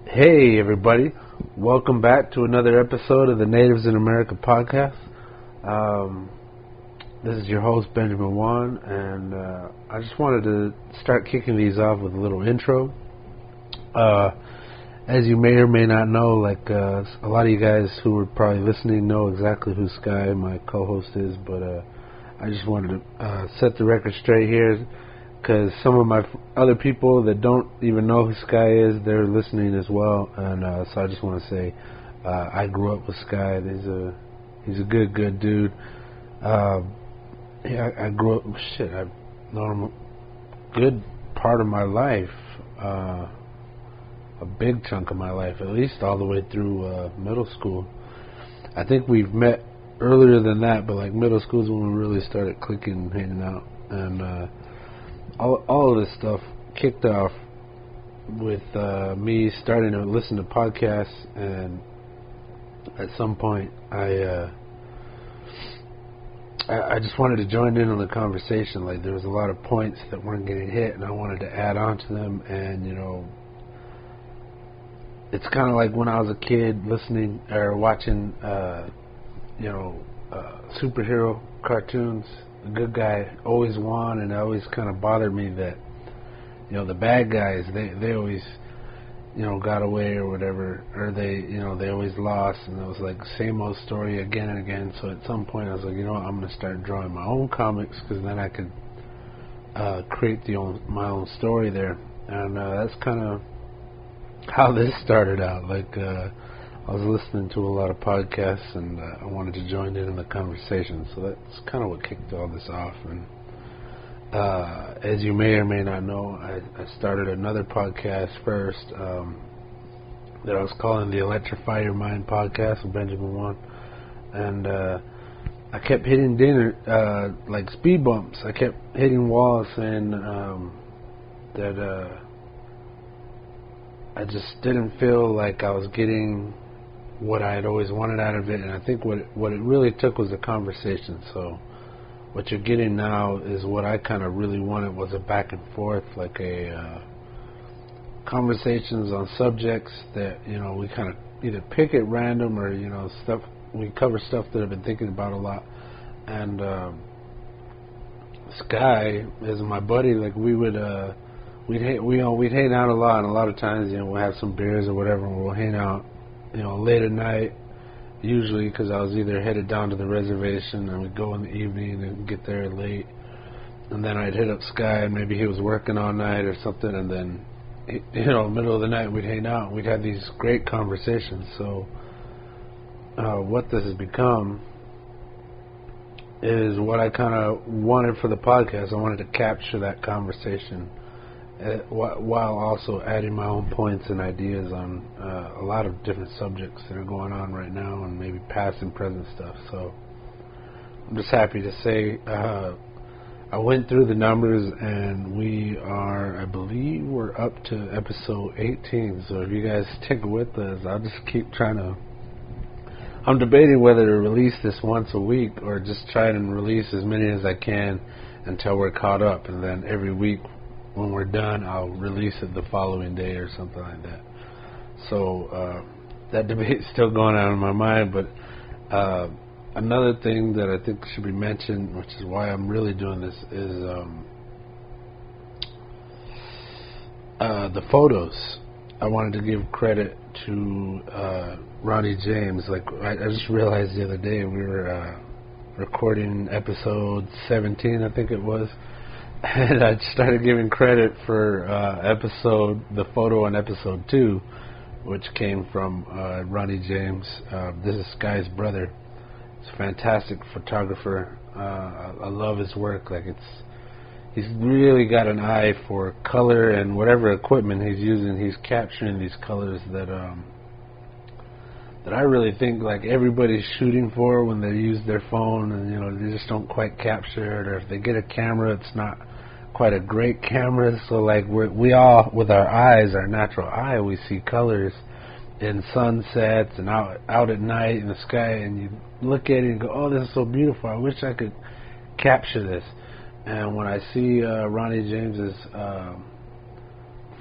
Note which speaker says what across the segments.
Speaker 1: Hey everybody, welcome back to another episode of the Natives in America podcast. This is your host Benjamin Wan, and I just wanted to start kicking these off with a little intro. As you may or may not know, a lot of you guys who are probably listening know exactly who Sky, my co-host, is, but I just wanted to set the record straight here, because some of my other people that don't even know who Sky is, they're listening as well, and so I just want to say I grew up with Sky. He's a good dude. I grew up. I've known him a good part of my life, a big chunk of my life, at least all the way through middle school. I think we've met earlier than that, but like middle school is when we really started clicking and hanging out, and all of this stuff kicked off with me starting to listen to podcasts, and at some point I just wanted to join in on the conversation. Like, there was a lot of points that weren't getting hit, and I wanted to add on to them. And it's kind of like when I was a kid listening or watching superhero cartoons. The good guy always won, and it always kind of bothered me that the bad guys, they always got away or whatever, or they always lost, and it was like the same old story again and again. So at some point I was like, I'm going to start drawing my own comics, because then I could create my own story there. And that's kind of how this started out. I was listening to a lot of podcasts, and I wanted to join in the conversation. So that's kind of what kicked all this off. And as you may or may not know, I started another podcast first that I was calling the Electrify Your Mind podcast with Benjamin Wan. And I kept hitting like speed bumps. I kept hitting walls saying that I just didn't feel like I was getting what I had always wanted out of it. And I think what it really took was a conversation. So what you're getting now is what I kind of really wanted, was a back and forth, like a conversations on subjects that we kind of either pick at random, or stuff. We cover stuff that I've been thinking about a lot. And Sky is my buddy. Like, we'd hang out a lot, and a lot of times we'll have some beers or whatever, and we'll hang out late at night, usually, because I was either headed down to the reservation, and we'd go in the evening and get there late, and then I'd hit up Sky, and maybe he was working all night or something, and then middle of the night we'd hang out, and we'd have these great conversations. So what this has become is what I kind of wanted for the podcast. I wanted to capture that conversation while also adding my own points and ideas on a lot of different subjects that are going on right now, and maybe past and present stuff. So I'm just happy to say I went through the numbers, and I believe we're up to episode 18. So if you guys stick with us, I'll just keep trying to. I'm debating whether to release this once a week, or just try and release as many as I can until we're caught up, and then every week when we're done, I'll release it the following day or something like that. So that debate's still going on in my mind. But another thing that I think should be mentioned, which is why I'm really doing this, is the photos. I wanted to give credit to Ronnie James. I just realized the other day we were recording episode 17, I think it was. And I started giving credit for the photo on episode 2, which came from Ronnie James. This is Sky's brother. He's a fantastic photographer. I love his work. He's really got an eye for color, and whatever equipment he's using, he's capturing these colors that I really think everybody's shooting for when they use their phone, and they just don't quite capture it, or if they get a camera, it's not quite a great camera. So we all, with our eyes, our natural eye, we see colors in sunsets and out at night in the sky, and you look at it and go, oh, this is so beautiful, I wish I could capture this. And when I see Ronnie James's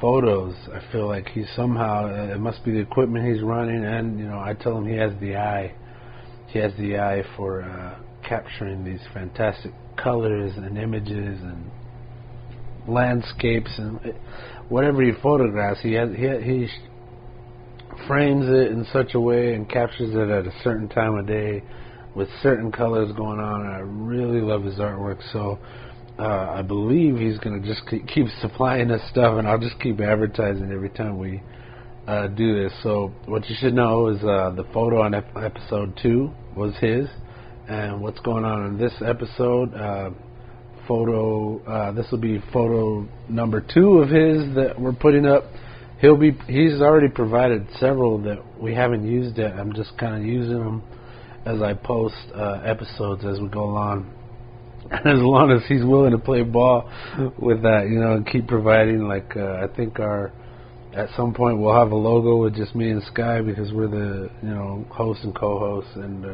Speaker 1: photos. I feel like he's somehow, it must be the equipment he's running, and I tell him he has the eye. He has the eye for capturing these fantastic colors and images and landscapes and whatever he photographs. He frames it in such a way and captures it at a certain time of day with certain colors going on, and I really love his artwork. So I believe he's going to just keep supplying us stuff, and I'll just keep advertising every time we do this. So what you should know is the photo on episode 2 was his, and what's going on in this episode, this will be photo number 2 of his that we're putting up. He's already provided several that we haven't used yet. I'm just kind of using them as I post episodes as we go along. And as long as he's willing to play ball with that, and keep providing, like I think at some point we'll have a logo with just me and Sky, because we're the host and co-host, and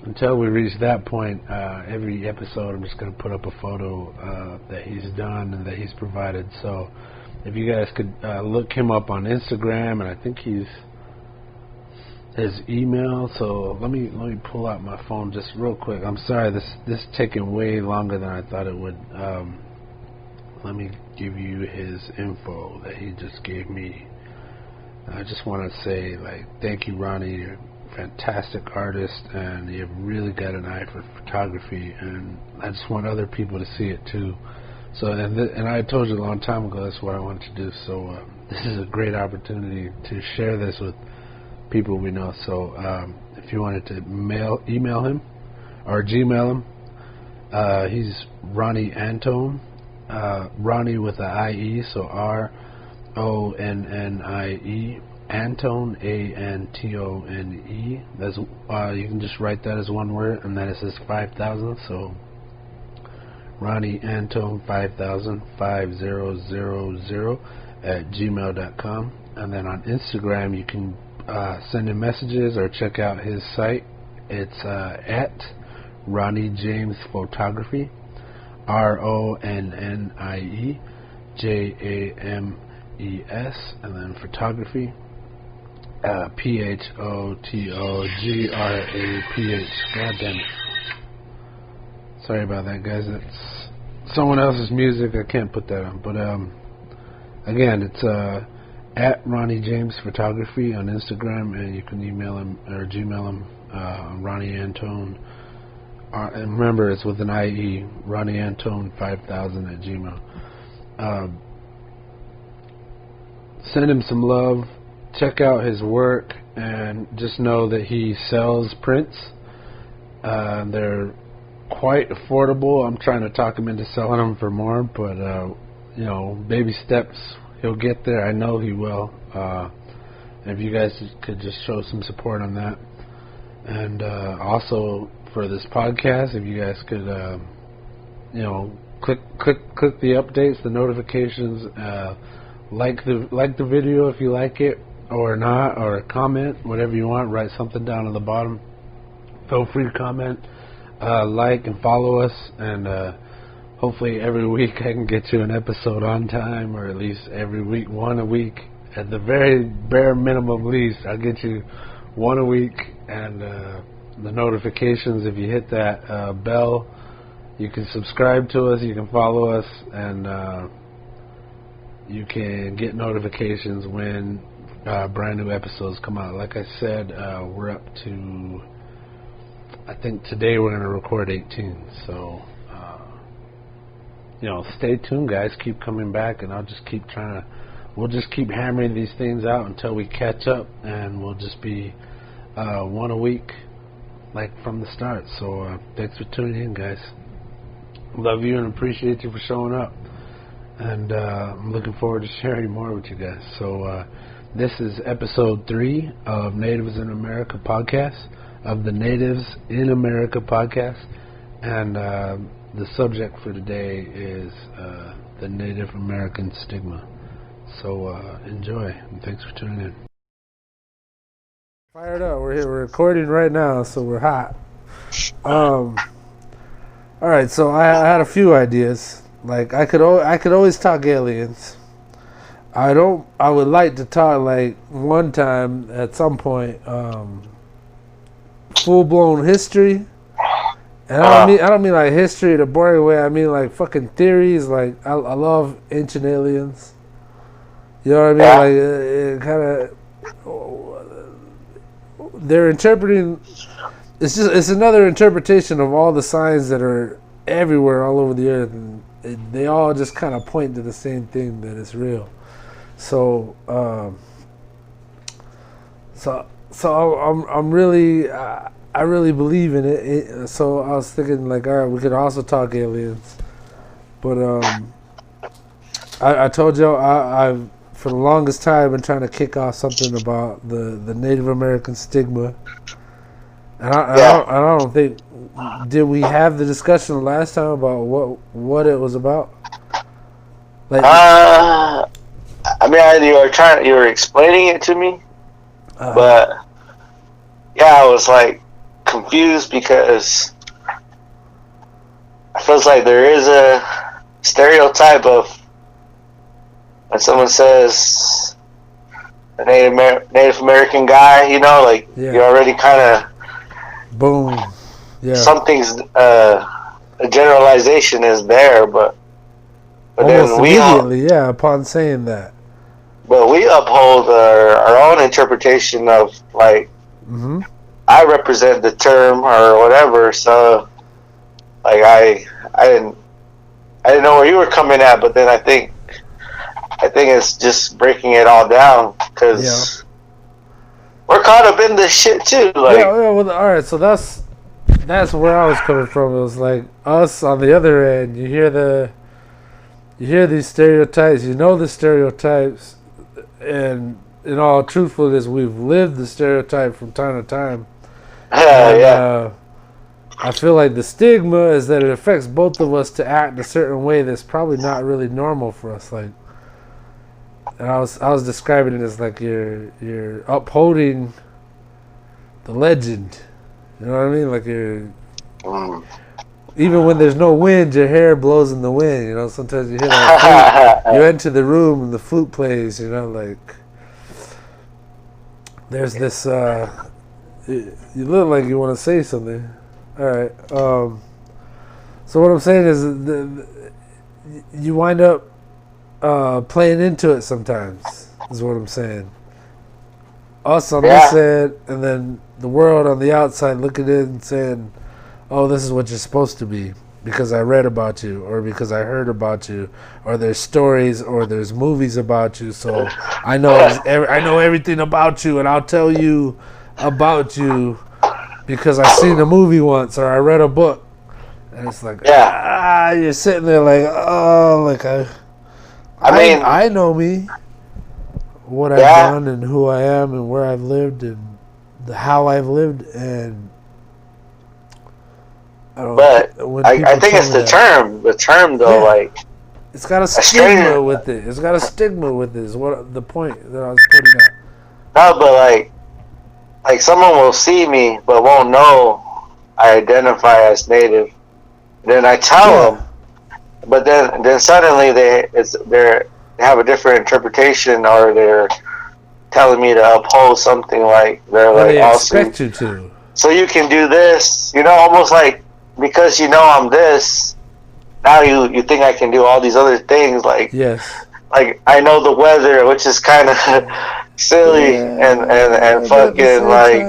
Speaker 1: until we reach that point, every episode I'm just going to put up a photo that he's done and that he's provided. So if you guys could look him up on Instagram, and I think his email. So let me pull out my phone just real quick. I'm sorry, this is taking way longer than I thought it would. Let me give you his info that he just gave me. I just want to say, thank you, Ronnie. You're a fantastic artist, and you've really got an eye for photography, and I just want other people to see it too. So, and I told you a long time ago that's what I wanted to do. So this is a great opportunity to share this with people we know. So if you wanted to email him or Gmail him, he's Ronnie Antone, Ronnie with the IE, so RONNIE, Antone, ANTONE. That's you can just write that as one word, and then it says 5,000. So Ronnie Antone 5000 5000 at gmail.com. And then on Instagram you can send him messages or check out his site. It's at Ronnie James Photography, RONNIE JAMES, and then photography, PHOTOGRAPH. God damn it. Sorry about that, guys. It's someone else's music. I can't put that on. But again, it's at Ronnie James Photography on Instagram, and you can email him or Gmail him, Ronnie Antone. And remember, it's with an IE, Ronnie Antone 5000 at Gmail. Send him some love. Check out his work, and just know that he sells prints. They're quite affordable. I'm trying to talk him into selling them for more, but baby steps. He'll get there. I know he will. If you guys could just show some support on that, and also for this podcast, if you guys could, click the updates, the notifications, like the video if you like it or not, or comment whatever you want. Write something down on the bottom. Feel free to comment, like and follow us, and hopefully every week I can get you an episode on time, or at least every week, one a week. At the very bare minimum least, I'll get you one a week. And the notifications, if you hit that bell, you can subscribe to us, you can follow us, and you can get notifications when brand new episodes come out. Like I said, we're up to, I think today we're going to record 18. So stay tuned, guys. Keep coming back, and I'll just keep we'll just keep hammering these things out until we catch up, and we'll just be one a week, like from the start. So thanks for tuning in, guys. Love you and appreciate you for showing up, and I'm looking forward to sharing more with you guys. So this is episode 3 of Natives in America podcast, of the Natives in America podcast, and the subject for today is the Native American stigma. So enjoy, and thanks for tuning in. Fired up. We're here. We're recording right now, so we're hot. All right. So I had a few ideas. Like I could always talk aliens. I would like to talk like one time at some point, full blown history. And I don't mean like history the boring way. I mean like fucking theories. Like I love ancient aliens. You know what I mean?
Speaker 2: Yeah.
Speaker 1: Like it kind of they're interpreting. It's another interpretation of all the signs that are everywhere all over the earth, and they all just kind of point to the same thing, that it's real. So I'm really I really believe in it. So I was thinking like, all right, we could also talk aliens, but I told you I've for the longest time been trying to kick off something about the Native American stigma, and I don't think, did we have the discussion last time about what it was about? Like,
Speaker 2: I mean, you were explaining it to me, but yeah, I was like confused because I feels like there is a stereotype of when someone says a Native American guy, you know, like you already kind of
Speaker 1: boom, yeah,
Speaker 2: something's a generalization is there, but
Speaker 1: almost
Speaker 2: then we
Speaker 1: immediately, upon saying that.
Speaker 2: But we uphold our own interpretation of like, I represent the term or whatever. So, like I didn't know where you were coming at, but then I think it's just breaking it all down because we're caught up in this shit too. Like,
Speaker 1: well, all right. So that's where I was coming from. It was like us on the other end. You hear these stereotypes. You know the stereotypes. And in all truthfulness, we've lived the stereotype from time to time. I feel like the stigma is that it affects both of us to act a certain way that's probably not really normal for us. Like, and I was describing it as like you're upholding the legend. You know what I mean? Like even when there's no wind, your hair blows in the wind. You know, sometimes you hear that flute. You enter the room and the flute plays. You know, like there's this. You look like you want to say something. All right. So what I'm saying is, you wind up playing into it sometimes. Is what I'm saying. Us on this end, and then the world on the outside looking in and saying, oh, this is what you're supposed to be because I read about you, or because I heard about you, or there's stories, or there's movies about you. So I know everything about you, and I'll tell you about you because I seen a movie once, or I read a book. And it's like, you're sitting there like, oh, like I know me, what I've done, and who I am, and where I've lived, and how I've lived, and
Speaker 2: I think it's the term. The term, though, like
Speaker 1: it's got a stigma with it. It's got a stigma with it. Is what the point that I was putting out.
Speaker 2: No, but like someone will see me but won't know I identify as Native. Then I tell them, but then suddenly they have a different interpretation, or they're telling me to uphold something like
Speaker 1: they expect you to.
Speaker 2: So you can do this, you know, almost like. Because you know I'm this, now you think I can do all these other things, like like I know the weather, which is kind of silly, and fucking like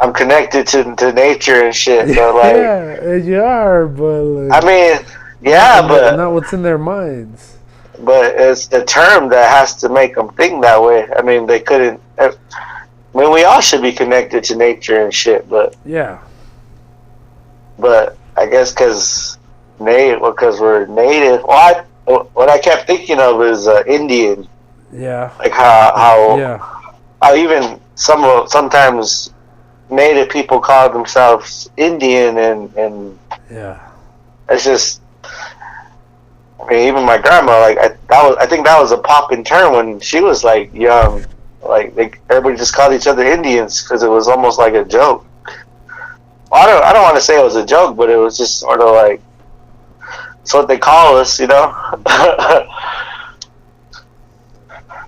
Speaker 2: I'm connected to nature and shit. But like
Speaker 1: you are, but like,
Speaker 2: I mean, but
Speaker 1: not what's in their minds.
Speaker 2: But it's the term that has to make them think that way. I mean, they couldn't. I mean, we all should be connected to nature and shit, but But I guess because we're native. Well, what I kept thinking of is Indian. Yeah. Like how even sometimes native people call themselves Indian, and it's just. I mean, even my grandma, like I think that was a popping term when she was like young. Like everybody just called each other Indians because it was almost like a joke. Well, I don't want to say it was a joke, but it was just sort of like it's what they call us, you know.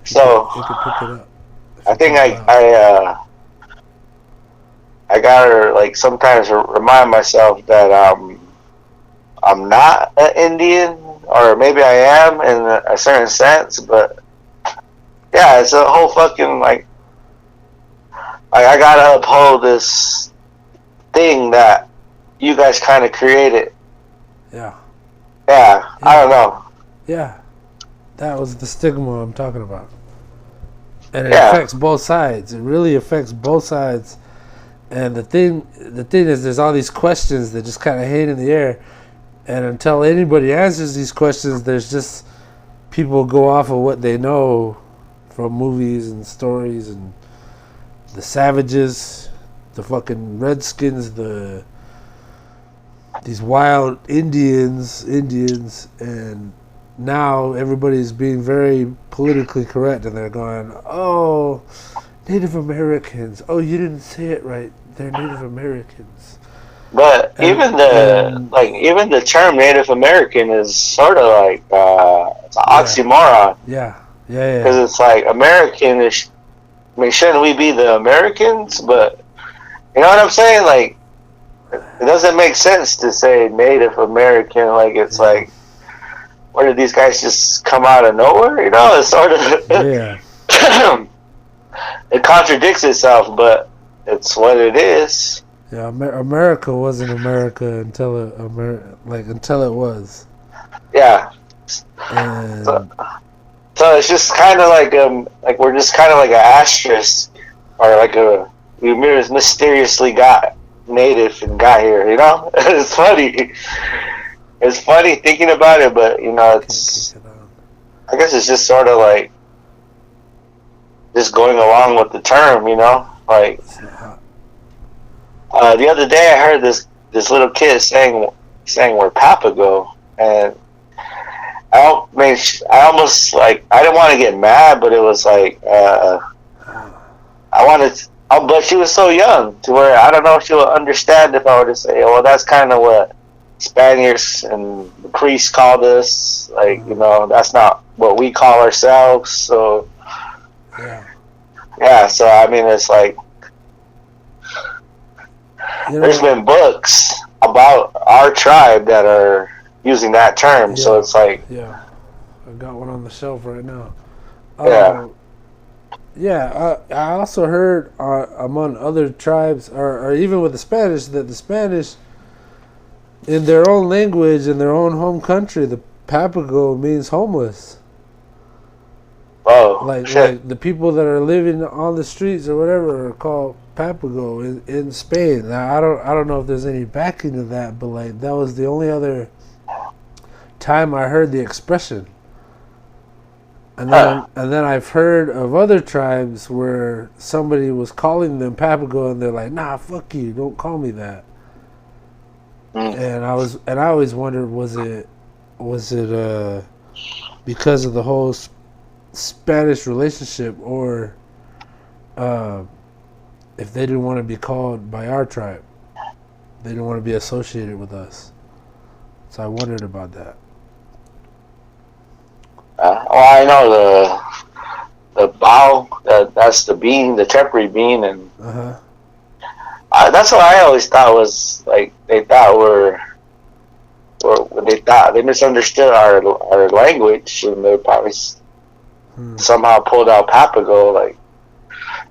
Speaker 2: So
Speaker 1: you could pick it up.
Speaker 2: I think I gotta like sometimes remind myself that I'm not an Indian, or maybe I am in a certain sense, but yeah, it's a whole fucking like I gotta uphold this thing that you guys kind of created.
Speaker 1: Yeah,
Speaker 2: I don't know.
Speaker 1: Yeah, that was the stigma I'm talking about, and it affects both sides. It really affects both sides. And the thing is, there's all these questions that just kind of hang in the air, and until anybody answers these questions, there's just people go off of what they know from movies and stories, and the savages, the fucking redskins, these wild Indians, and now everybody's being very politically correct, and they're going, oh, Native Americans. Oh, you didn't say it right. They're Native Americans.
Speaker 2: But even the term Native American is sort of like it's an oxymoron.
Speaker 1: Yeah.
Speaker 2: Because it's like American is. I mean, shouldn't we be the Americans? But you know what I'm saying? Like, it doesn't make sense to say Native American. Like, it's like, where did these guys just come out of nowhere? You know, it's sort of it contradicts itself, but it's what it is.
Speaker 1: Yeah, America wasn't America until it was.
Speaker 2: Yeah.
Speaker 1: And
Speaker 2: so it's just kind of like we're just kind of like an asterisk, or like we mysteriously got native and got here. You know, it's funny. It's funny thinking about it, but you know, I guess it's just sort of like just going along with the term. You know, like the other day I heard this little kid saying we're Papago, and I almost like I didn't want to get mad, but it was like I wanted. But she was so young to where I don't know if she would understand if I were to say, "Well, that's kind of what Spaniards and the priests called us." Like, you know, that's not what we call ourselves. So yeah. So I mean, it's like there's been books about our tribe that are using that term, so it's like
Speaker 1: I got one on the shelf right now. I also heard among other tribes, or even with the Spanish, that the Spanish, in their own language, in their own home country, the Papago means homeless.
Speaker 2: Oh,
Speaker 1: like the people that are living on the streets or whatever are called Papago in Spain. Now, I don't know if there's any backing to that, but like that was the only other time I heard the expression. And then I've heard of other tribes where somebody was calling them Papago, and they're like, "Nah, fuck you, don't call me that." And I always wondered, was it because of the whole Spanish relationship, or if they didn't want to be called by our tribe, they didn't want to be associated with us. So I wondered about that.
Speaker 2: I know the bao, that's the bean, the temporary bean, and that's what I always thought was like they misunderstood our language, and they probably somehow pulled out Papago. Like,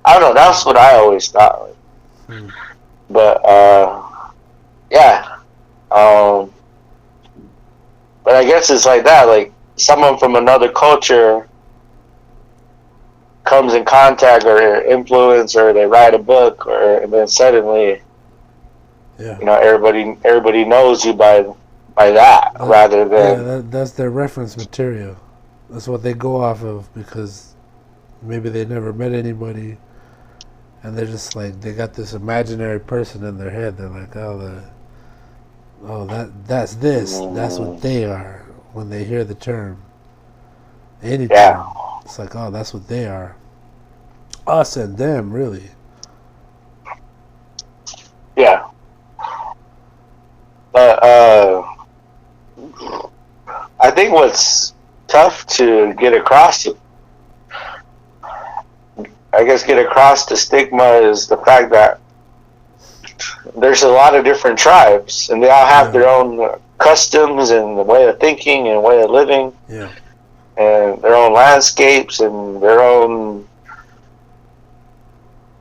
Speaker 2: I don't know, that's what I always thought. Like. But but I guess it's like that, like someone from another culture comes in contact or influence, or they write a book, and then suddenly you know, everybody knows you by that, rather than
Speaker 1: that's their reference material. That's what they go off of, because maybe they never met anybody, and they're just like, they got this imaginary person in their head. They're like, that's this. That's what they are when they hear the term. Any term. It's like, oh, that's what they are. Us and them, really.
Speaker 2: Yeah. But I think what's tough to get across I guess, get across the stigma is the fact that there's a lot of different tribes, and they all have their own customs and the way of thinking and way of living, and their own landscapes and their own.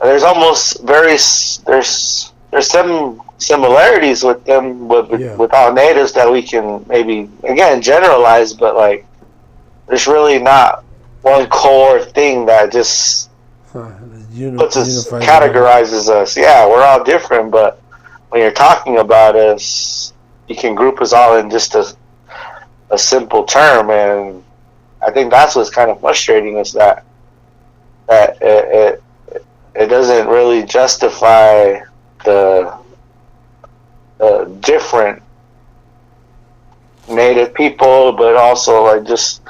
Speaker 2: There's almost there's some similarities with them with all natives that we can maybe again generalize, but like there's really not one core thing that just puts us, categorizes us. Yeah, we're all different, but when you're talking about us, you can group us all in just a simple term, and I think that's what's kind of frustrating is that it doesn't really justify the different native people, but also like just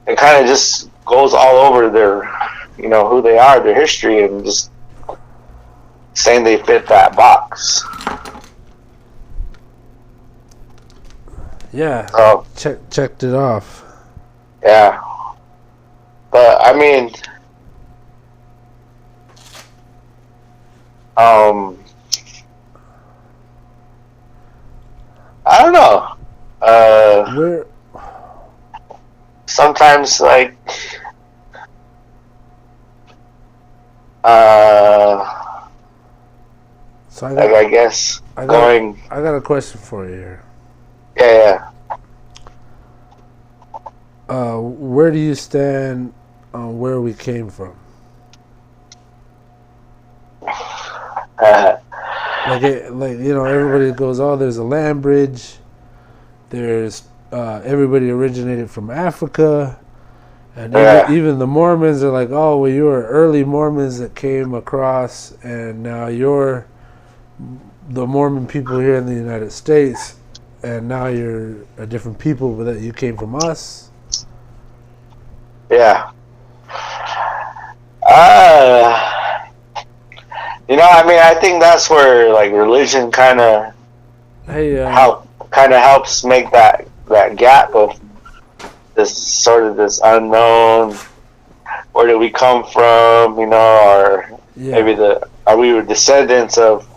Speaker 2: it kind of just goes all over their, who they are, their history, and just saying they fit that box.
Speaker 1: Yeah. Checked it off.
Speaker 2: Yeah. But I mean, I don't know. Sometimes like
Speaker 1: so
Speaker 2: I guess
Speaker 1: I got a question for you here.
Speaker 2: Yeah.
Speaker 1: Where do you stand on where we came from? Everybody goes, oh, there's a land bridge. There's everybody originated from Africa, and even the Mormons are like, oh, well, you were early Mormons that came across, and now you're the Mormon people here in the United States, and now you're a different people, but that you came from us.
Speaker 2: Yeah. I think that's where like religion kind of helps make that gap of this unknown. Where did we come from? Or maybe are we descendants of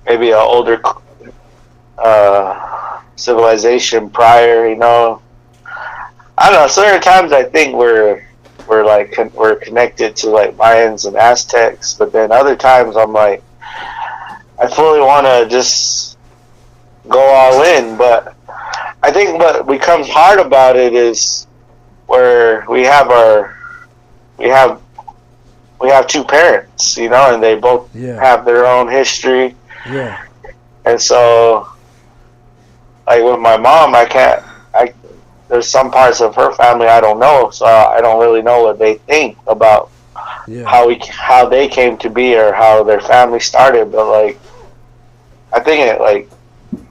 Speaker 2: maybe an older civilization prior? I don't know. Certain times I think we're connected to like Mayans and Aztecs, but then other times I'm like, I fully want to just go all in. But I think what becomes hard about it is where we have two parents, and they both have their own history.
Speaker 1: Yeah.
Speaker 2: And so, like with my mom, there's some parts of her family I don't know, so I don't really know what they think about how they came to be or how their family started. But like, I think it like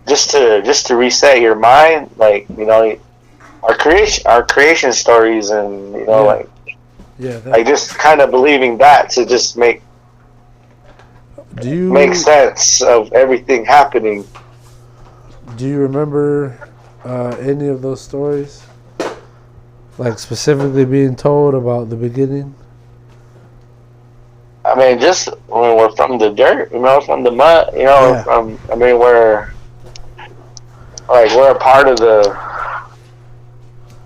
Speaker 2: just to reset your mind, like our creation stories, and like just kind of believing that to just make sense of everything happening.
Speaker 1: Do you remember any of those stories? Like specifically being told about the beginning?
Speaker 2: I mean, just when we're from the dirt, from the mud, we're a part of the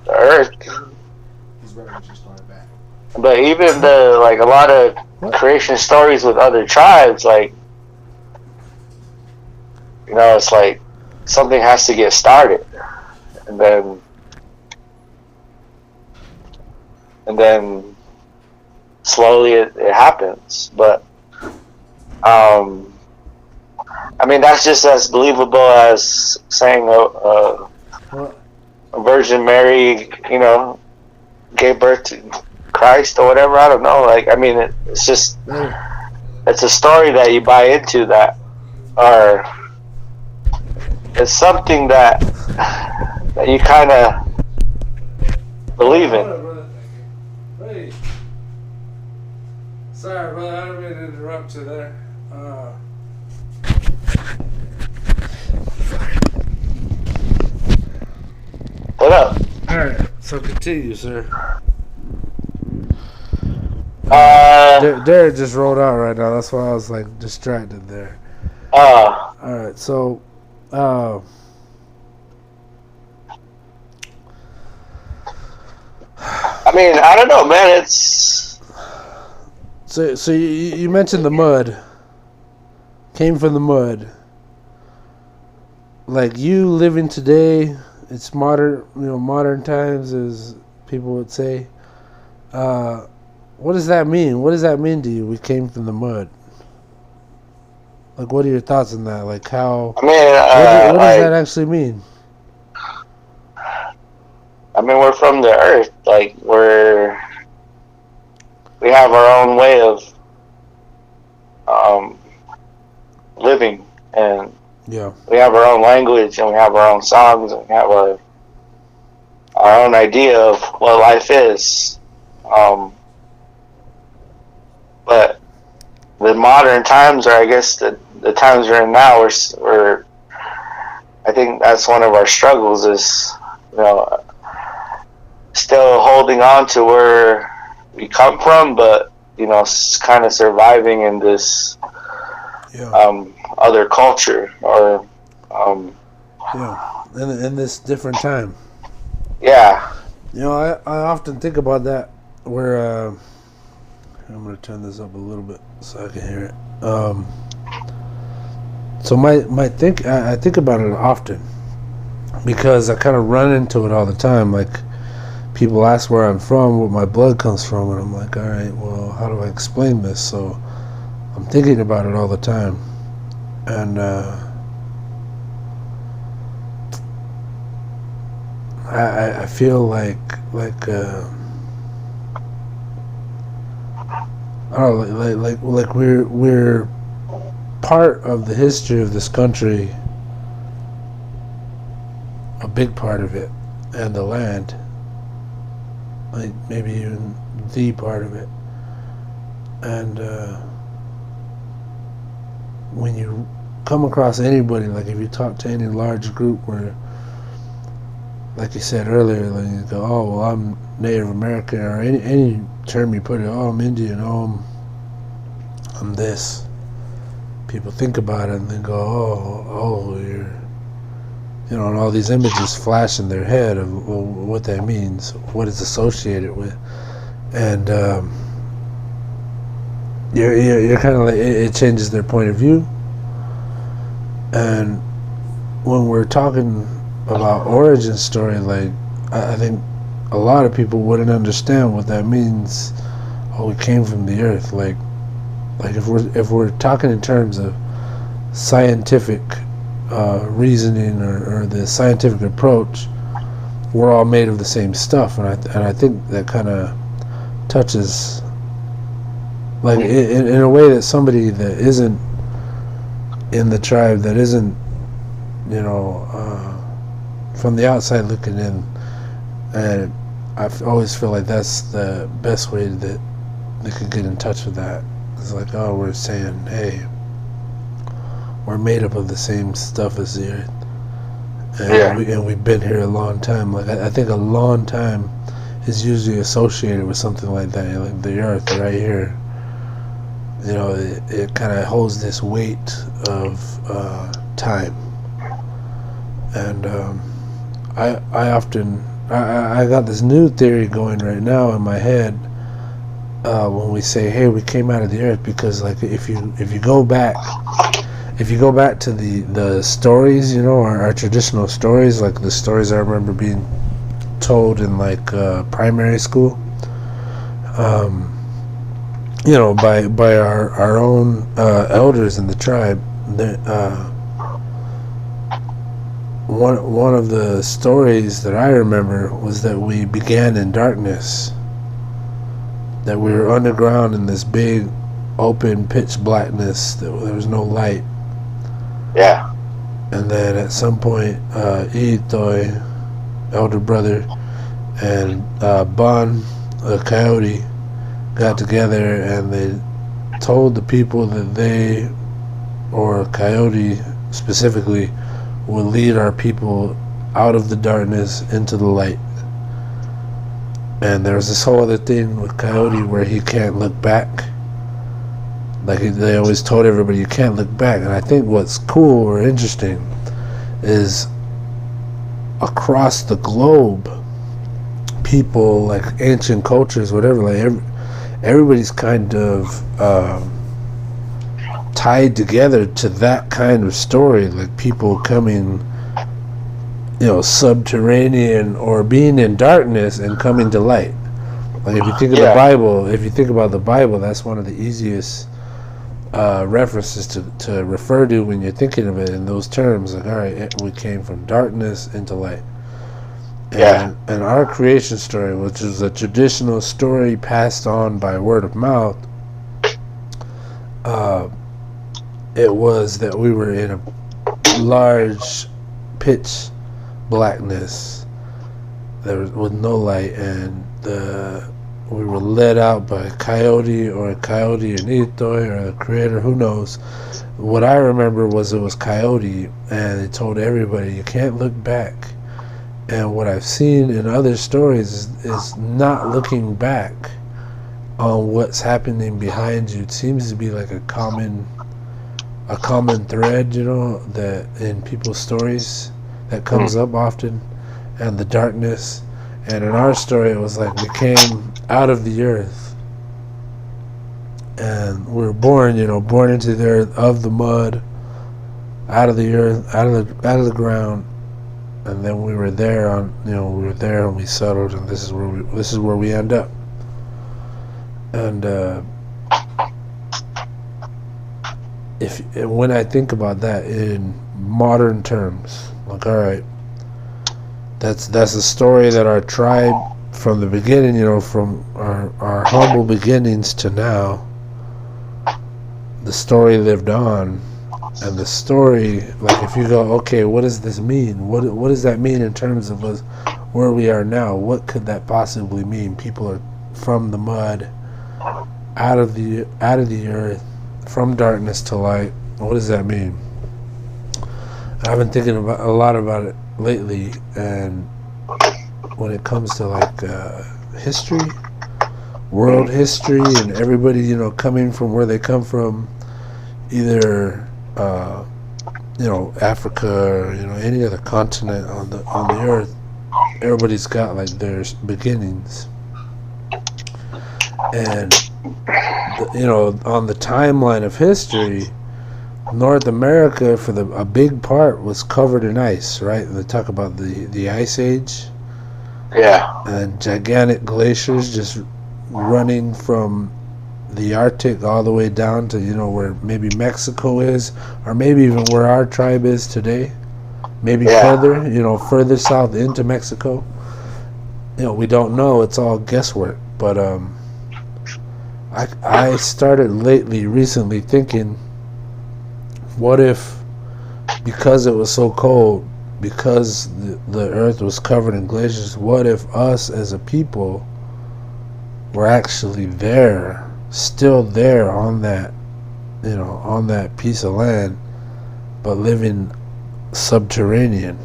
Speaker 2: earth. But even a lot of creation stories with other tribes, like, it's like something has to get started, and then slowly it happens. But that's just as believable as saying a Virgin Mary, gave birth to Christ or whatever. I don't know. It's just it's a story that you buy into, it's something that you kind of believe in.
Speaker 1: Hey. Sorry, brother, I didn't mean to interrupt you there.
Speaker 2: What up?
Speaker 1: Alright, so continue, sir. Derek just rolled out right now. That's why I was like distracted there. All right, so
Speaker 2: I mean, I don't know, man. It's
Speaker 1: so you mentioned the mud. Came from the mud. Like you living today, it's modern times, as people would say. What does that mean? What does that mean to you? We came from the mud. Like, what are your thoughts on that? Like, how?
Speaker 2: I mean,
Speaker 1: what does that actually mean?
Speaker 2: I mean, we're from the earth. Like, we have our own way of living, and we have our own language, and we have our own songs, and we have our own idea of what life is. But the modern times, or I guess the times we're in now, we're I think that's one of our struggles is, still holding on to where we come from, but kind of surviving in this other culture, or
Speaker 1: in this different time.
Speaker 2: Yeah.
Speaker 1: I often think about that. Where I'm going to turn this up a little bit so I can hear it. So I think about it often because I kind of run into it all the time. Like, people ask where I'm from, where my blood comes from, and I'm like, all right, well, how do I explain this? So I'm thinking about it all the time, and I feel like I don't know, like we're part of the history of this country, a big part of it, and the land. Like, maybe even the part of it. And when you come across anybody, like if you talk to any large group where, like you said earlier, like you go, oh, well, I'm Native American, or any term you put it, oh, I'm Indian, oh, I'm this. People think about it and they go, oh, you're, and all these images flash in their head of what that means, what it's associated with, and you're kind of like, it changes their point of view. And when we're talking about origin story, like, I think a lot of people wouldn't understand what that means. Oh, we came from the earth. Like if we're talking in terms of scientific reasoning or the scientific approach, we're all made of the same stuff, and I think that kind of touches, like, in a way that somebody that isn't in the tribe, that isn't from the outside looking in, and I always feel like that's the best way that they could get in touch with that. It's like, oh, we're saying, hey, we're made up of the same stuff as the earth, and we've been here a long time. Like, I think a long time is usually associated with something like that, like the earth right here. It kind of holds this weight of time, and I often I got this new theory going right now in my head when we say, hey, we came out of the earth, because like if you go back to the stories, our traditional stories, like the stories I remember being told in like primary school, by our own elders in the tribe. One of the stories that I remember was that we began in darkness, that we were underground in this big open pitch blackness, that there was no light.
Speaker 2: Yeah.
Speaker 1: And then at some point, Itoy, elder brother, and Bon, a coyote, got together and they told the people that they, or Coyote specifically, would lead our people out of the darkness into the light. And there's this whole other thing with Coyote where he can't look back. Like they always told everybody, you can't look back. And I think what's cool or interesting is across the globe, people, like ancient cultures, whatever, like everybody's kind of tied together to that kind of story. Like people coming, subterranean or being in darkness and coming to light. Like if you think of the Bible, if you think about the Bible, that's one of the easiest references to refer to when you're thinking of it in those terms. Like, all right, we came from darkness into light. And our creation story, which is a traditional story passed on by word of mouth, it was that we were in a large pitch blackness there was with no light, and we were led out by a coyote or a coyote and Itoy or a creator, who knows. What I remember was it was Coyote, and it told everybody, you can't look back. And what I've seen in other stories is not looking back on what's happening behind you. It seems to be like a common thread, that in people's stories that comes up often, and the darkness. And in our story, it was like we came out of the earth, and we were born into the earth, of the mud, out of the earth, out of the ground, and then we were there and we settled, and this is where we end up. And when I think about that in modern terms, like, all right, that's a story that our tribe, from the beginning, from our humble beginnings to now, the story lived on. And the story, like, if you go, okay, what does this mean? What does that mean in terms of us, where we are now? What could that possibly mean? People are from the mud, out of the earth, from darkness to light. What does that mean? I've been thinking a lot about it lately, and when it comes to like history, world history, and everybody coming from where they come from, either Africa or any other continent on the earth, everybody's got like their beginnings. And on the timeline of history, North America for a big part was covered in ice, right? They talk about the ice age.
Speaker 2: Yeah.
Speaker 1: And gigantic glaciers just running from the Arctic all the way down to where maybe Mexico is, or maybe even where our tribe is today, maybe further south into Mexico. We don't know. It's all guesswork. But I started recently thinking, what if, because it was so cold, because the earth was covered in glaciers, what if us as a people were actually there, still there on that piece of land, but living subterranean?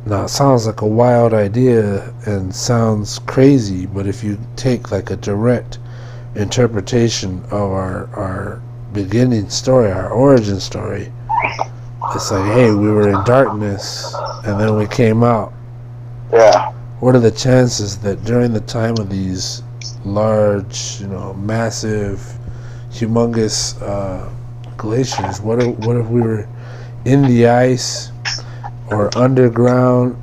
Speaker 1: Now, it sounds like a wild idea and sounds crazy, but if you take like a direct interpretation of our beginning story, our origin story, it's like, hey, we were in darkness and then we came out.
Speaker 2: Yeah.
Speaker 1: What are the chances that during the time of these large, massive, humongous glaciers, what if we were in the ice or underground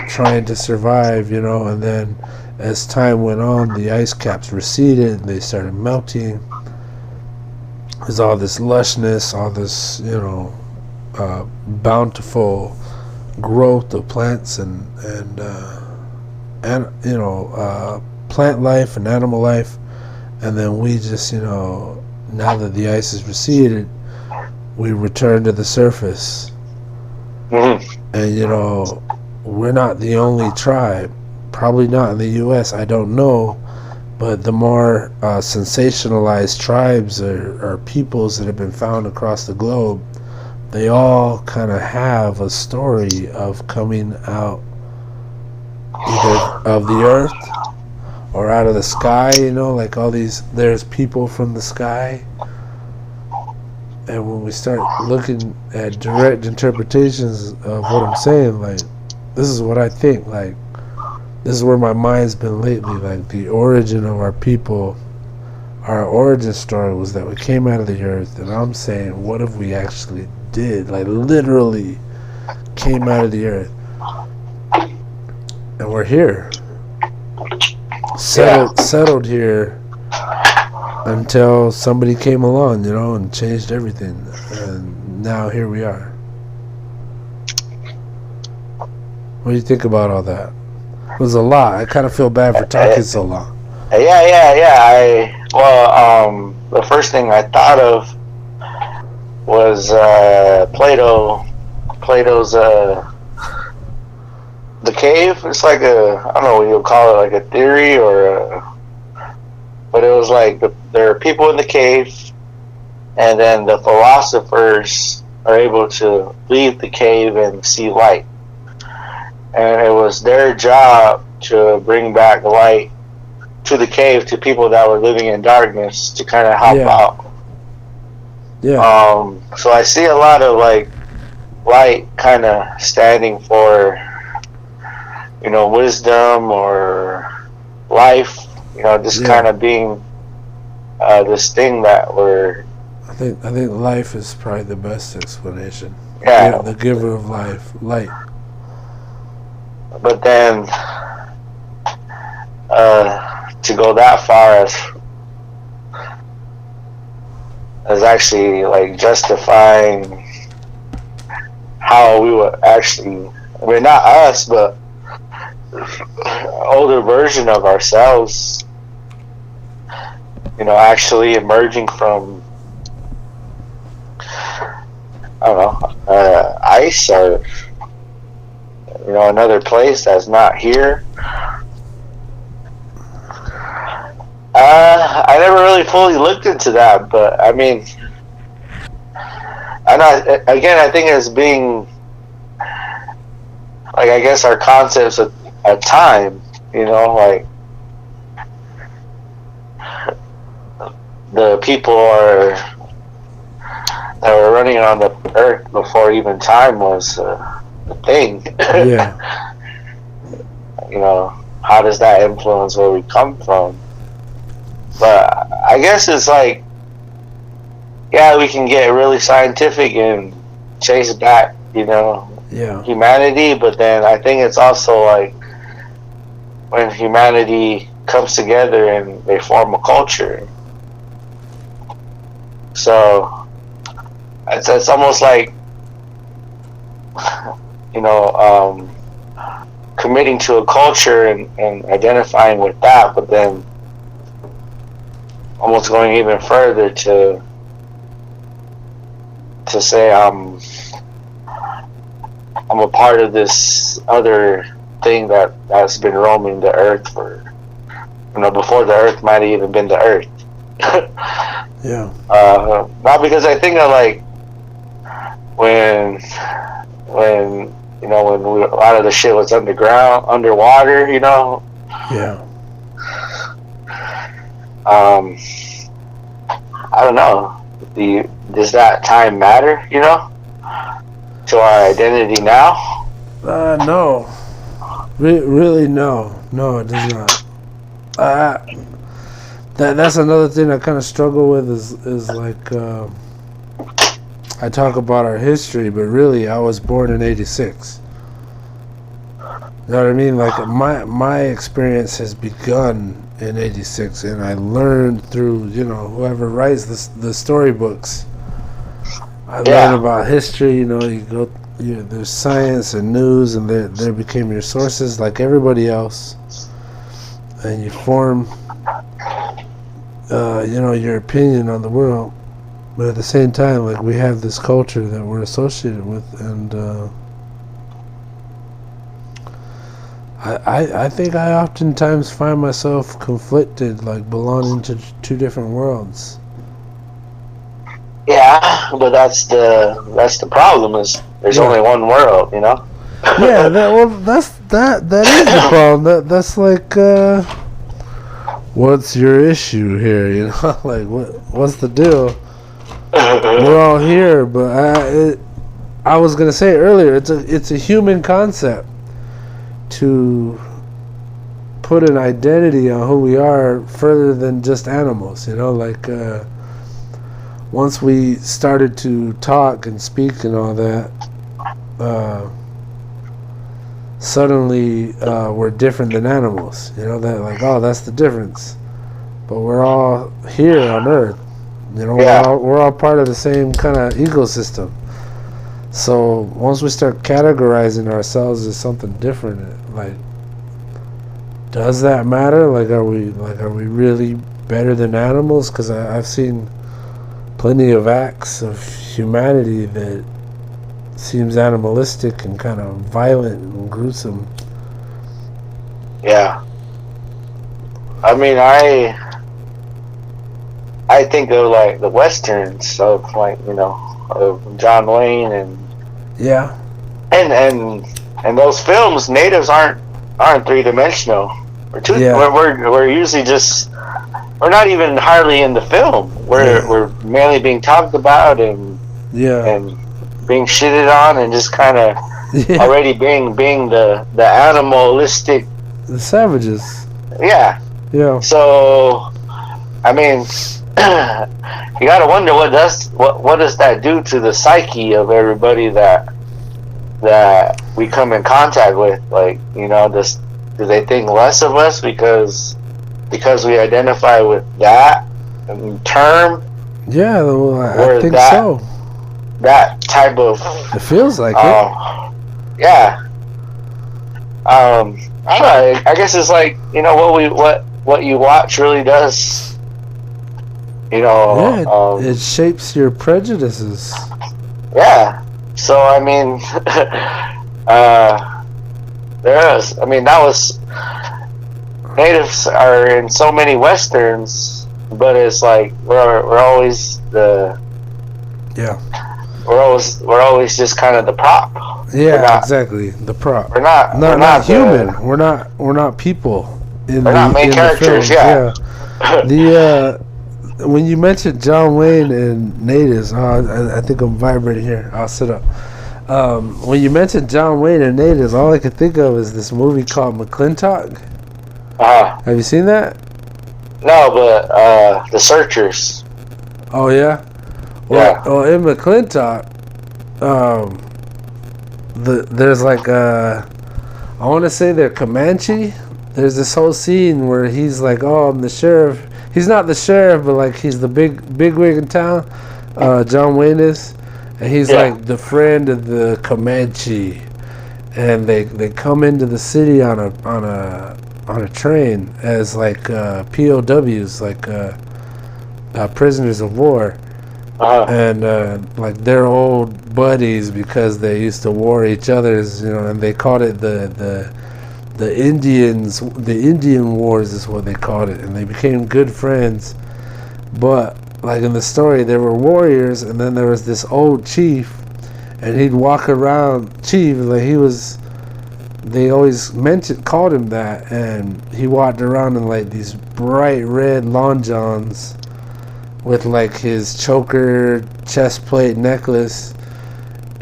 Speaker 1: trying to survive, and then as time went on, the ice caps receded and they started melting. There's all this lushness, all this, bountiful growth of plants and plant life and animal life, and then we just, now that the ice has receded, we return to the surface. Mm-hmm. And we're not the only tribe, probably not in the U.S., I don't know, but the more sensationalized tribes or peoples that have been found across the globe, they all kind of have a story of coming out either of the earth or out of the sky, like all these, there's people from the sky. And when we start looking at direct interpretations of what I'm saying, like, this is what I think, like, this is where my mind's been lately, like, the origin of our people, our origin story was that we came out of the earth, and I'm saying, what if we actually did, like, literally came out of the earth, and we're here, settled here, until somebody came along, and changed everything, and now here we are. What do you think about all that? It was a lot. I kind of feel bad for talking so long.
Speaker 2: Yeah. The first thing I thought of was Plato's the cave. It's like I don't know what you'll call it, like a theory but it was like there are people in the cave, and then the philosophers are able to leave the cave and see light. And it was their job to bring back light to the cave to people that were living in darkness to kind of help out.
Speaker 1: Yeah.
Speaker 2: So I see a lot of like light kind of standing for, wisdom or life. Just kind of being this thing that we're.
Speaker 1: I think life is probably the best explanation.
Speaker 2: Yeah.
Speaker 1: The giver of life, light.
Speaker 2: But then, to go that far as actually like justifying how we would actually, not us, but older version of ourselves, actually emerging from, I don't know, ice or, another place that's not here. I never really fully looked into that, but I mean, I think it's being, like, I guess our concepts of time, like the people that were running on the earth before even time was a thing.
Speaker 1: Yeah.
Speaker 2: How does that influence where we come from? But I guess it's like, yeah, we can get really scientific and chase back, humanity, but then I think it's also like when humanity comes together and they form a culture. So it's almost like, committing to a culture and identifying with that, but then almost going even further to say I'm a part of this other thing that's been roaming the earth for, before the earth might have even been the earth.
Speaker 1: Yeah.
Speaker 2: Not because I think of like when a lot of the shit was underwater,
Speaker 1: Yeah.
Speaker 2: I don't know. Does that time matter, to our identity now?
Speaker 1: No. Really, no. No, it does not. That's another thing I kind of struggle with is like, I talk about our history, but really I was born in 86. You know what I mean? Like my experience has begun in 86, and I learned through, whoever writes the storybooks. I learned about history, you go, there's science and news, and there became your sources like everybody else. And you form, your opinion on the world. But at the same time, like, we have this culture that we're associated with, and I think I oftentimes find myself conflicted, like belonging to two different worlds.
Speaker 2: Yeah, but that's the problem, is there's only one world,
Speaker 1: Yeah, that is the problem. That's like, what's your issue here? You know, like what's the deal? We're all here, but I was gonna say earlier, it's a human concept to put an identity on who we are further than just animals. You know, like once we started to talk and speak and all that, suddenly we're different than animals. You know, that like, oh, that's the difference. But we're all here on Earth. You know, we're all part of the same kind of ecosystem. So once we start categorizing ourselves as something different, like, does that matter? Like, are we really better than animals? Because I've seen plenty of acts of humanity that seems animalistic and kind of violent and gruesome.
Speaker 2: Yeah. I mean, I think of like the westerns of like, you know, of John Wayne and and those films. Natives aren't 3-dimensional. We're usually just, we're not even hardly in the film. We're mainly being talked about and being shitted on and just kind of already being the animalistic,
Speaker 1: the savages.
Speaker 2: Yeah. So, I mean, you gotta wonder what does that do to the psyche of everybody that we come in contact with? Like, you know, do they think less of us because we identify with that term?
Speaker 1: Yeah, well, I think so.
Speaker 2: That type of,
Speaker 1: it feels like it.
Speaker 2: Yeah. I don't know. I guess it's like, you know, what you watch really does. You know,
Speaker 1: it shapes your prejudices.
Speaker 2: Yeah. So I mean, that was, natives are in so many westerns, but it's like we're always we're always just kind of the prop.
Speaker 1: Yeah, exactly, the prop.
Speaker 2: We're not
Speaker 1: human. We're not people.
Speaker 2: We're not main characters. Yeah.
Speaker 1: When you mentioned John Wayne and natives, I think I'm vibrating here. I'll sit up. When you mentioned John Wayne and natives, all I could think of is this movie called McClintock. Have you seen that?
Speaker 2: No, but The Searchers.
Speaker 1: Oh yeah. Well, in McClintock, there's like I want to say they're Comanche. There's this whole scene where he's like, "Oh, I'm the sheriff." He's not the sheriff, but like he's the big wig in town. John Wayne is, and he's like the friend of the Comanche, and they come into the city on a train as like POWs, like prisoners of war, and like they're old buddies because they used to war each other's, you know, and they called it the Indian Wars is what they called it, and they became good friends. But like in the story, there were warriors, and then there was this old chief, and he'd walk around chief like he was. They always called him that, and he walked around in like these bright red long johns with like his choker chest plate necklace.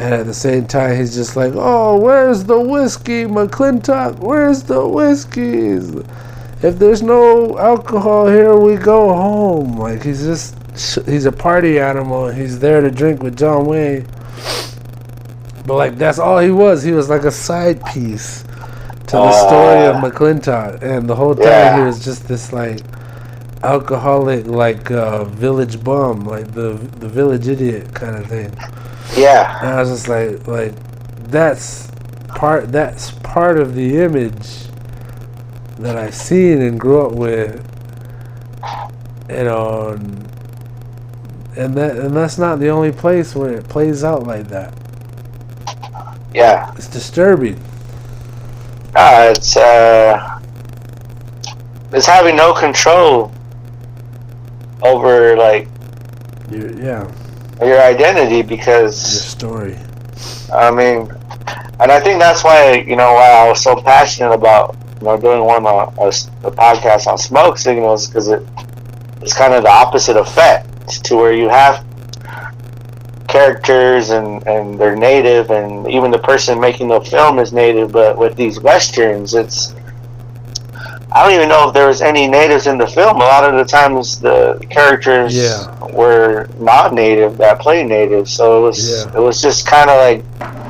Speaker 1: And at the same time, he's just like, "Oh, where's the whiskey, McClintock? Where's the whiskey? If there's no alcohol here, we go home." Like, he's a party animal. He's there to drink with John Wayne. But, like, that's all he was. He was like a side piece to the story of McClintock. And the whole time, he was just this, like, alcoholic, like, village bum, like the village idiot kind of thing.
Speaker 2: Yeah.
Speaker 1: And I was just like that's part of the image that I've seen and grew up with, you know, and that's not the only place where it plays out like that.
Speaker 2: Yeah.
Speaker 1: It's disturbing.
Speaker 2: It's having no control over like
Speaker 1: your
Speaker 2: identity, because
Speaker 1: your story.
Speaker 2: I mean, And I think that's why, why I was so passionate about, doing a podcast on smoke signals, because it's kind of the opposite effect, to where you have characters and they're native, and even the person making the film is native. But with these westerns, I don't even know if there was any natives in the film. A lot of the times the characters were not native that played native, so it was just kind of like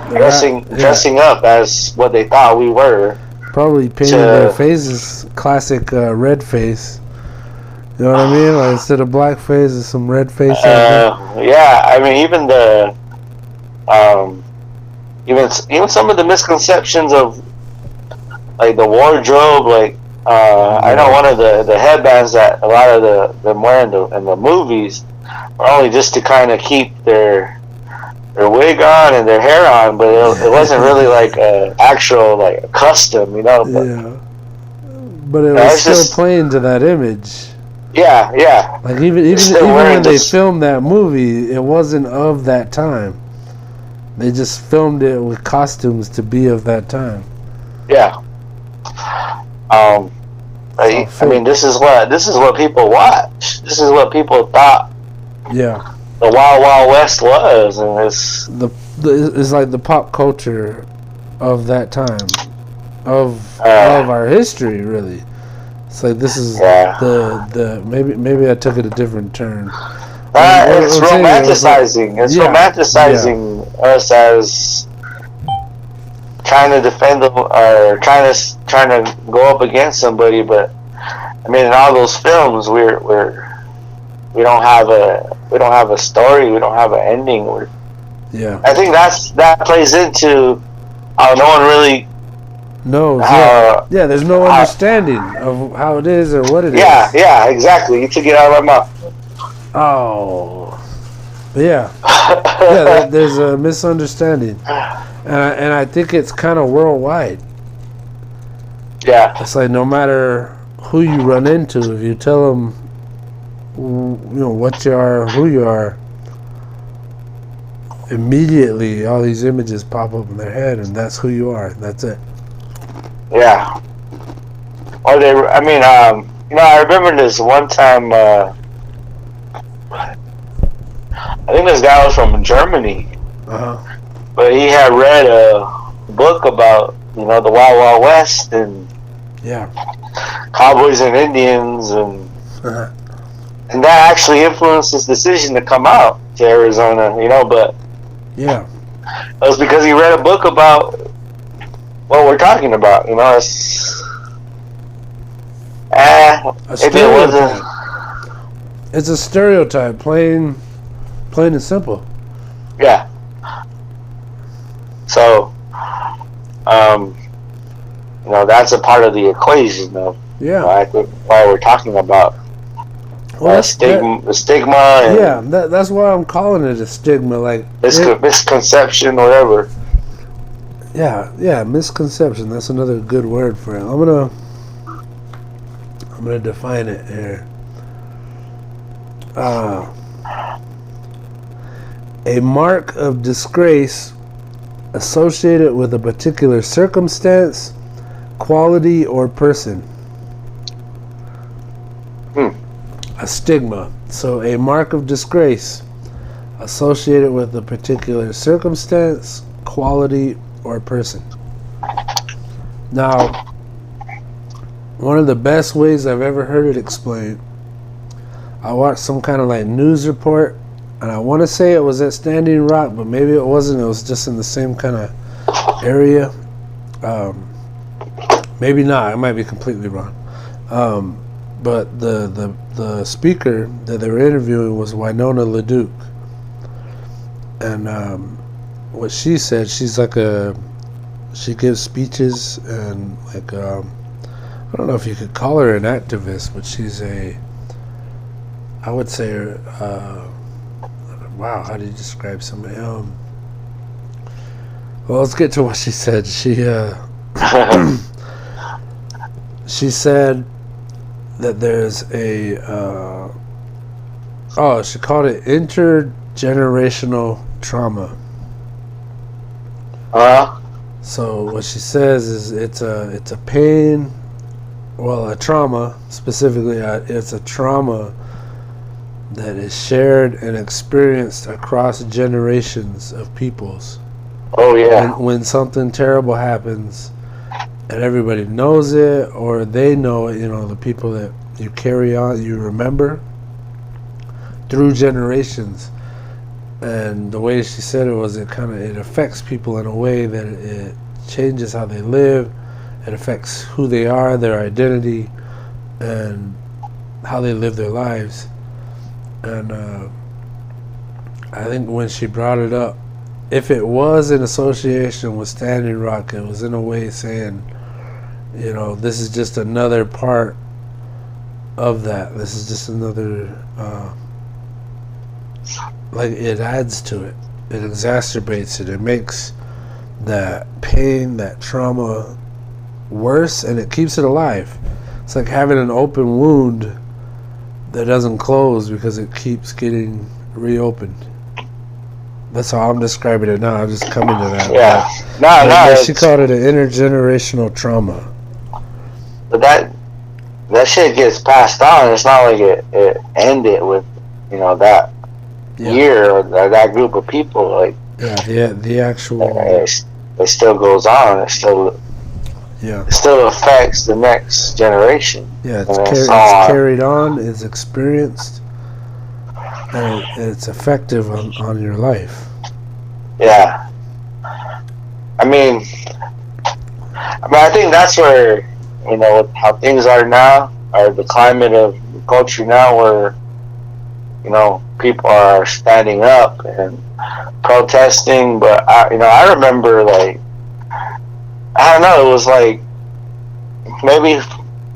Speaker 2: dressing up as what they thought we were.
Speaker 1: Probably painted their faces classic red face. You know what I mean? Like instead of black face, it's some red face.
Speaker 2: Yeah, I mean even the even some of the misconceptions of like the wardrobe, like I know one of the headbands that a lot of them wear in the movies are only just to kind of keep their wig on and their hair on, but it wasn't really like actual like a custom, But,
Speaker 1: but it was still playing to that image.
Speaker 2: Yeah.
Speaker 1: Like even when they filmed that movie, it wasn't of that time. They just filmed it with costumes to be of that time.
Speaker 2: Yeah. I mean, this is what people watch. This is what people thought.
Speaker 1: Yeah.
Speaker 2: The Wild Wild West was, and
Speaker 1: it's like the pop culture of that time, of our history, really. It's like this is the maybe I took it a different turn.
Speaker 2: It's romanticizing. Romanticizing us as trying to defend them or trying to go up against somebody. But I mean, in all those films, we don't have a story. We don't have an ending. I think that plays into how no one really
Speaker 1: knows. There's no understanding of how it is or what it is.
Speaker 2: Yeah, exactly. You took it out of my mouth.
Speaker 1: Oh, yeah. There's a misunderstanding, and I think it's kind of worldwide.
Speaker 2: Yeah,
Speaker 1: it's like no matter who you run into, if you tell them, what you are, who you are, immediately all these images pop up in their head, and that's who you are. That's it.
Speaker 2: Yeah. Or I remember this one time. I think this guy was from Germany, but he had read a book about the Wild Wild West and cowboys and Indians and that actually influenced his decision to come out to Arizona. But it was because he read a book about what we're talking about.
Speaker 1: It's a stereotype, plain and simple.
Speaker 2: Yeah. So, that's a part of the equation, though.
Speaker 1: Yeah.
Speaker 2: I think why we're talking about the stigma. And
Speaker 1: that's why I'm calling it a stigma, like
Speaker 2: misconception, whatever.
Speaker 1: Yeah, misconception. That's another good word for it. I'm gonna define it here. A mark of disgrace associated with a particular circumstance, quality, or person. A stigma. So a mark of disgrace associated with a particular circumstance, quality, or person. Now, one of the best ways I've ever heard it explained, I watched some kind of like news report, and I want to say it was at Standing Rock, but maybe it wasn't. It was just in the same kind of area. Maybe not. I might be completely wrong. But the speaker that they were interviewing was Winona LaDuke, and what she said, she gives speeches, and like I don't know if you could call her an activist, but she's I would say wow, how do you describe somebody? Well, let's get to what she said. She she said that there's she called it intergenerational trauma. So what she says is it's a pain, well, a trauma specifically. It's a trauma that is shared and experienced across generations of peoples.
Speaker 2: Oh yeah.
Speaker 1: When something terrible happens, and everybody knows it, or they know it, the people that you carry on, you remember through generations. And the way she said it was, it affects people in a way that it changes how they live. It affects who they are, their identity, and how they live their lives. And I think when she brought it up, if it was in association with Standing Rock, it was in a way saying, this is just another part of that. This is just another, like, it adds to it. It exacerbates it. It makes that pain, that trauma worse, and it keeps it alive. It's like having an open wound that doesn't close because it keeps getting reopened. That's how I'm describing it now. I'm just coming to that.
Speaker 2: Yeah.
Speaker 1: She called it an intergenerational trauma.
Speaker 2: But that shit gets passed on. It's not like it ended with, that year or that group of people. Like,
Speaker 1: the actual.
Speaker 2: It still goes on. It still affects the next generation.
Speaker 1: Yeah, it's carried on. It's experienced, and it's effective on your life.
Speaker 2: Yeah. I think that's where, how things are now, or the climate of the culture now, where, people are standing up and protesting. But I remember, like, I don't know, it was like maybe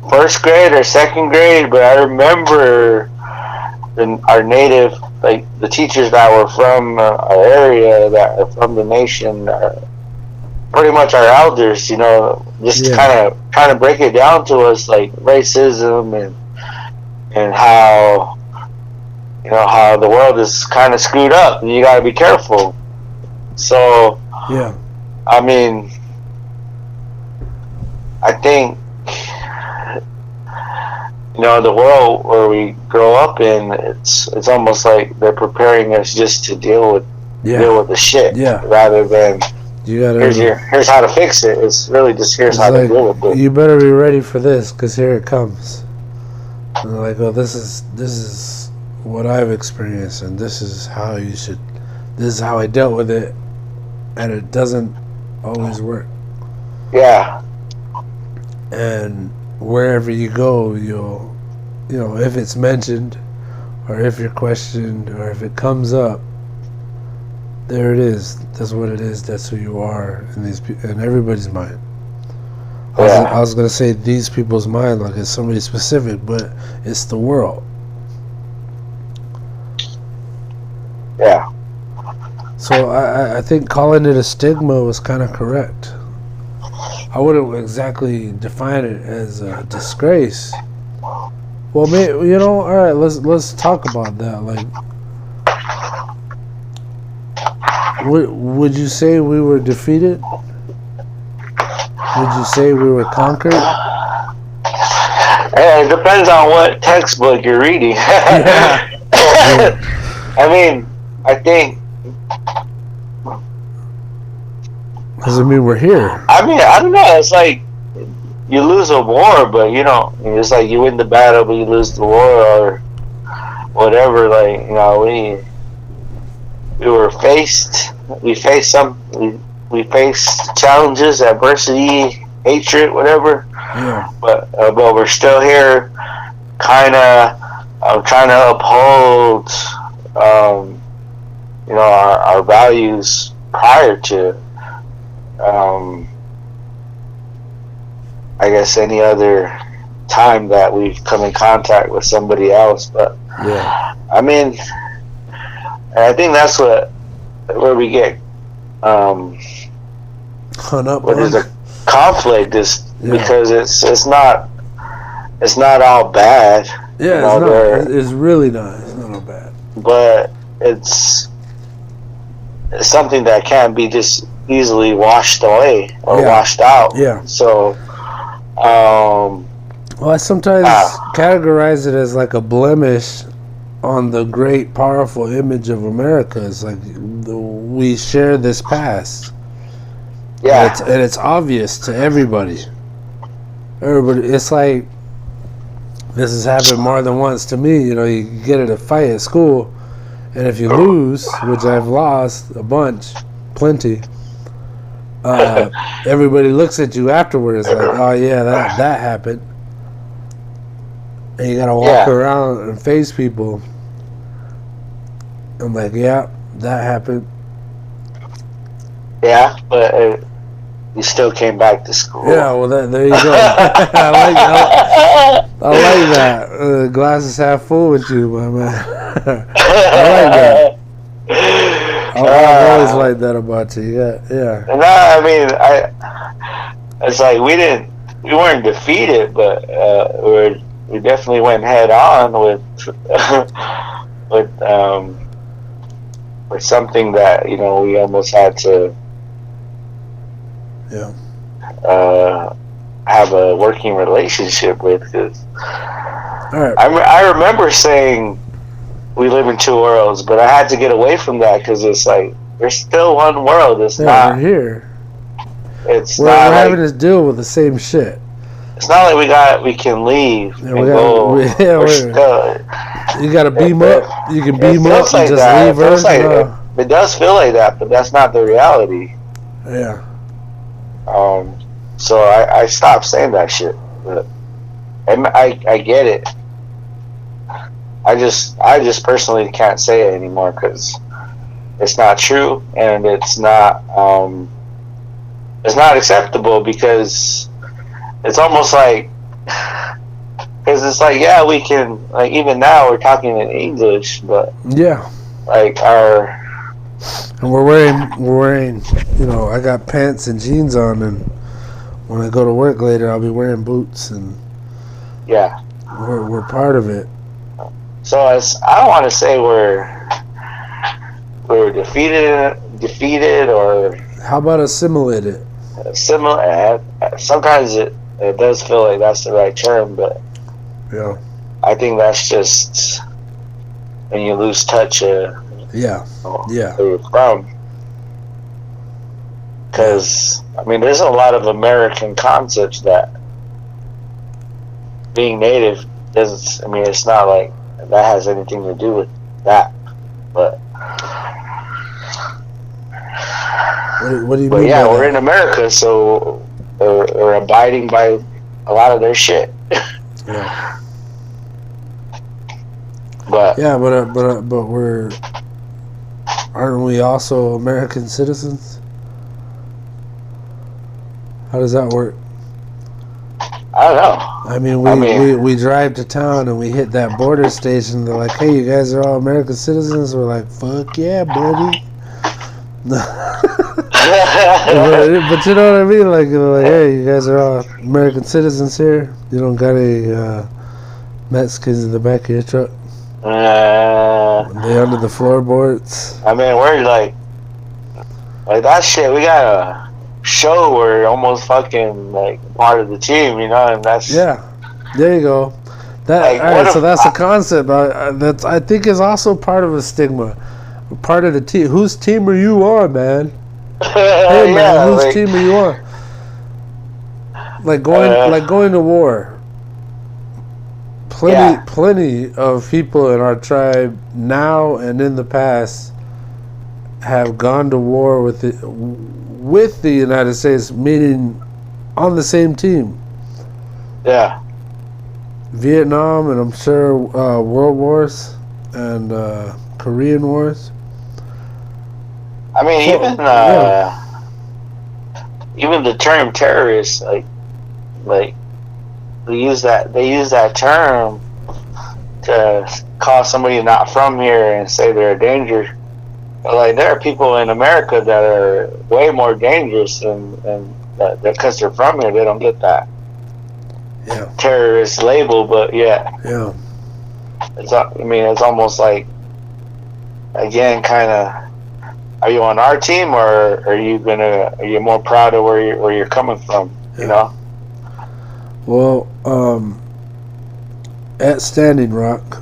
Speaker 2: first grade or second grade, but I remember our native, like, the teachers that were from our area, that are from the nation, pretty much our elders, just kind of trying to break it down to us, like racism and how, how the world is kind of screwed up and you got to be careful. So, I think, the world where we grow up in, it's almost like they're preparing us just to deal with the shit, rather than here's how to fix it. It's really just here's how to deal with it.
Speaker 1: You better be ready for this, because here it comes. And they're like, well, this is what I've experienced, and this is how this is how I dealt with it, and it doesn't always work.
Speaker 2: Yeah.
Speaker 1: And wherever you go, you'll, if it's mentioned, or if you're questioned, or if it comes up, there it is. That's what it is. That's who you are in everybody's mind. I was going to say these people's mind like it's somebody specific, but it's the world.
Speaker 2: Yeah.
Speaker 1: So I think calling it a stigma was kind of correct. I wouldn't exactly define it as a disgrace. Well, all right, let's talk about that. Like, would you say we were defeated? Would you say we were conquered?
Speaker 2: It depends on what textbook you're reading. I think.
Speaker 1: Because we're here.
Speaker 2: I don't know. It's like you lose a war, but it's like you win the battle, but you lose the war, or whatever. Like, we faced challenges, adversity, hatred, whatever.
Speaker 1: Yeah.
Speaker 2: But we're still here, kind of trying to uphold, our values prior to, I guess, any other time that we've come in contact with somebody else. But I think that's where we get
Speaker 1: hung up.
Speaker 2: Where there's a conflict is because it's not all bad.
Speaker 1: Yeah, it's really not. It's not all bad.
Speaker 2: But it's something that can't be just easily washed away or washed out.
Speaker 1: Yeah.
Speaker 2: So,
Speaker 1: well, I sometimes categorize it as like a blemish on the great, powerful image of America. It's like we share this past.
Speaker 2: Yeah.
Speaker 1: And it's obvious to everybody. It's like, this has happened more than once to me. You know, you get in a fight at school, and if you lose, which I've lost a bunch, plenty, everybody looks at you afterwards like, oh yeah, that happened. And you gotta walk around and face people. I'm like, yeah, that happened.
Speaker 2: Yeah, but you still came back to school.
Speaker 1: Yeah, well, there you go. I like that. Glass is half full with you, my man. I like that. I've always liked that about you. Yeah.
Speaker 2: No, I mean, it's like we weren't defeated, but we definitely went head on with something that, you know, we almost had to have a working relationship with. Cause I remember saying we live in two worlds, but I had to get away from that because it's like there's still one world. It's not
Speaker 1: we're here.
Speaker 2: We're
Speaker 1: having to deal with the same shit.
Speaker 2: It's not like we can leave and go.
Speaker 1: You gotta beam up. You can beam up and just leave Earth.
Speaker 2: It does feel like that, but that's not the reality.
Speaker 1: Yeah.
Speaker 2: So I stopped saying that shit. But I get it. I just personally can't say it anymore because it's not true and it's not acceptable, because it's almost like, because it's like, yeah, we can, like, even now we're talking in English, but like
Speaker 1: and we're wearing, you know, I got pants and jeans on, and when I go to work later, I'll be wearing boots, and we're part of it.
Speaker 2: So I don't want to say we're defeated, or
Speaker 1: how about assimilated?
Speaker 2: Sometimes it does feel like that's the right term, but I think that's just when you lose touch. From. Because I mean, there's a lot of American concepts that being native doesn't. I mean, it's not like that has anything to do with that, but.
Speaker 1: What do you mean?
Speaker 2: But yeah, we're in America, so we're abiding by a lot of their shit.
Speaker 1: Yeah.
Speaker 2: But
Speaker 1: aren't we also American citizens? How does that work?
Speaker 2: I don't know.
Speaker 1: I mean, we drive to town and we hit that border station. They're like, "Hey, you guys are all American citizens." We're like, "Fuck yeah, buddy." but you know what I mean? Like, hey, you guys are all American citizens here. You don't got any Mexicans in the back of your truck. They under the floorboards.
Speaker 2: I mean, we're like that shit. We got a show. We're almost fucking like part of the team, you know, and that's
Speaker 1: There you go. That like, all right. So that's a concept. That's I think is also part of a stigma. Part of the team. Whose team are you on, man? Hey man, whose team are you on? Like going to war. Plenty of people in our tribe now and in the past have gone to war with the United States, meaning on the same team.
Speaker 2: Yeah.
Speaker 1: Vietnam, and I'm sure World Wars and Korean Wars.
Speaker 2: I mean, even the term terrorist, like they use that term to call somebody not from here and say they're a danger. But like, there are people in America that are way more dangerous, and because they're from here, they don't get that terrorist label. But it's almost like, again, kind of, are you on our team, or are you more proud of where you're coming from? You know.
Speaker 1: Well, at Standing Rock,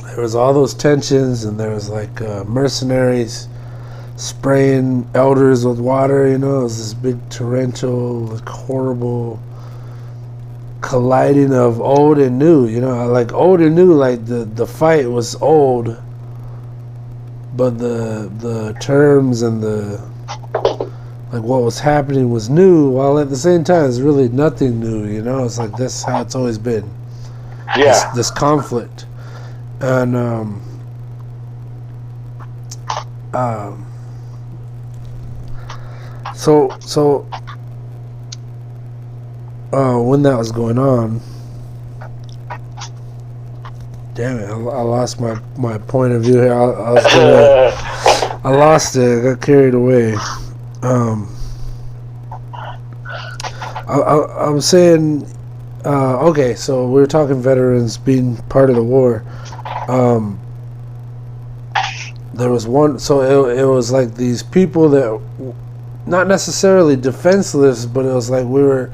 Speaker 1: there was all those tensions, and there was like mercenaries spraying elders with water. You know, it was this big torrential, like, horrible colliding of old and new. You know, like old and new. Like the fight was old, but the terms and the like what was happening was new, while at the same time it's really nothing new. You know, it's like that's how it's always been.
Speaker 2: Yeah.
Speaker 1: This conflict, and so when that was going on, damn it, I lost my point of view here. I lost it. I got carried away. I was saying, okay, so we were talking veterans being part of the war. There was one, so it was like these people that, not necessarily defenseless, but it was like we were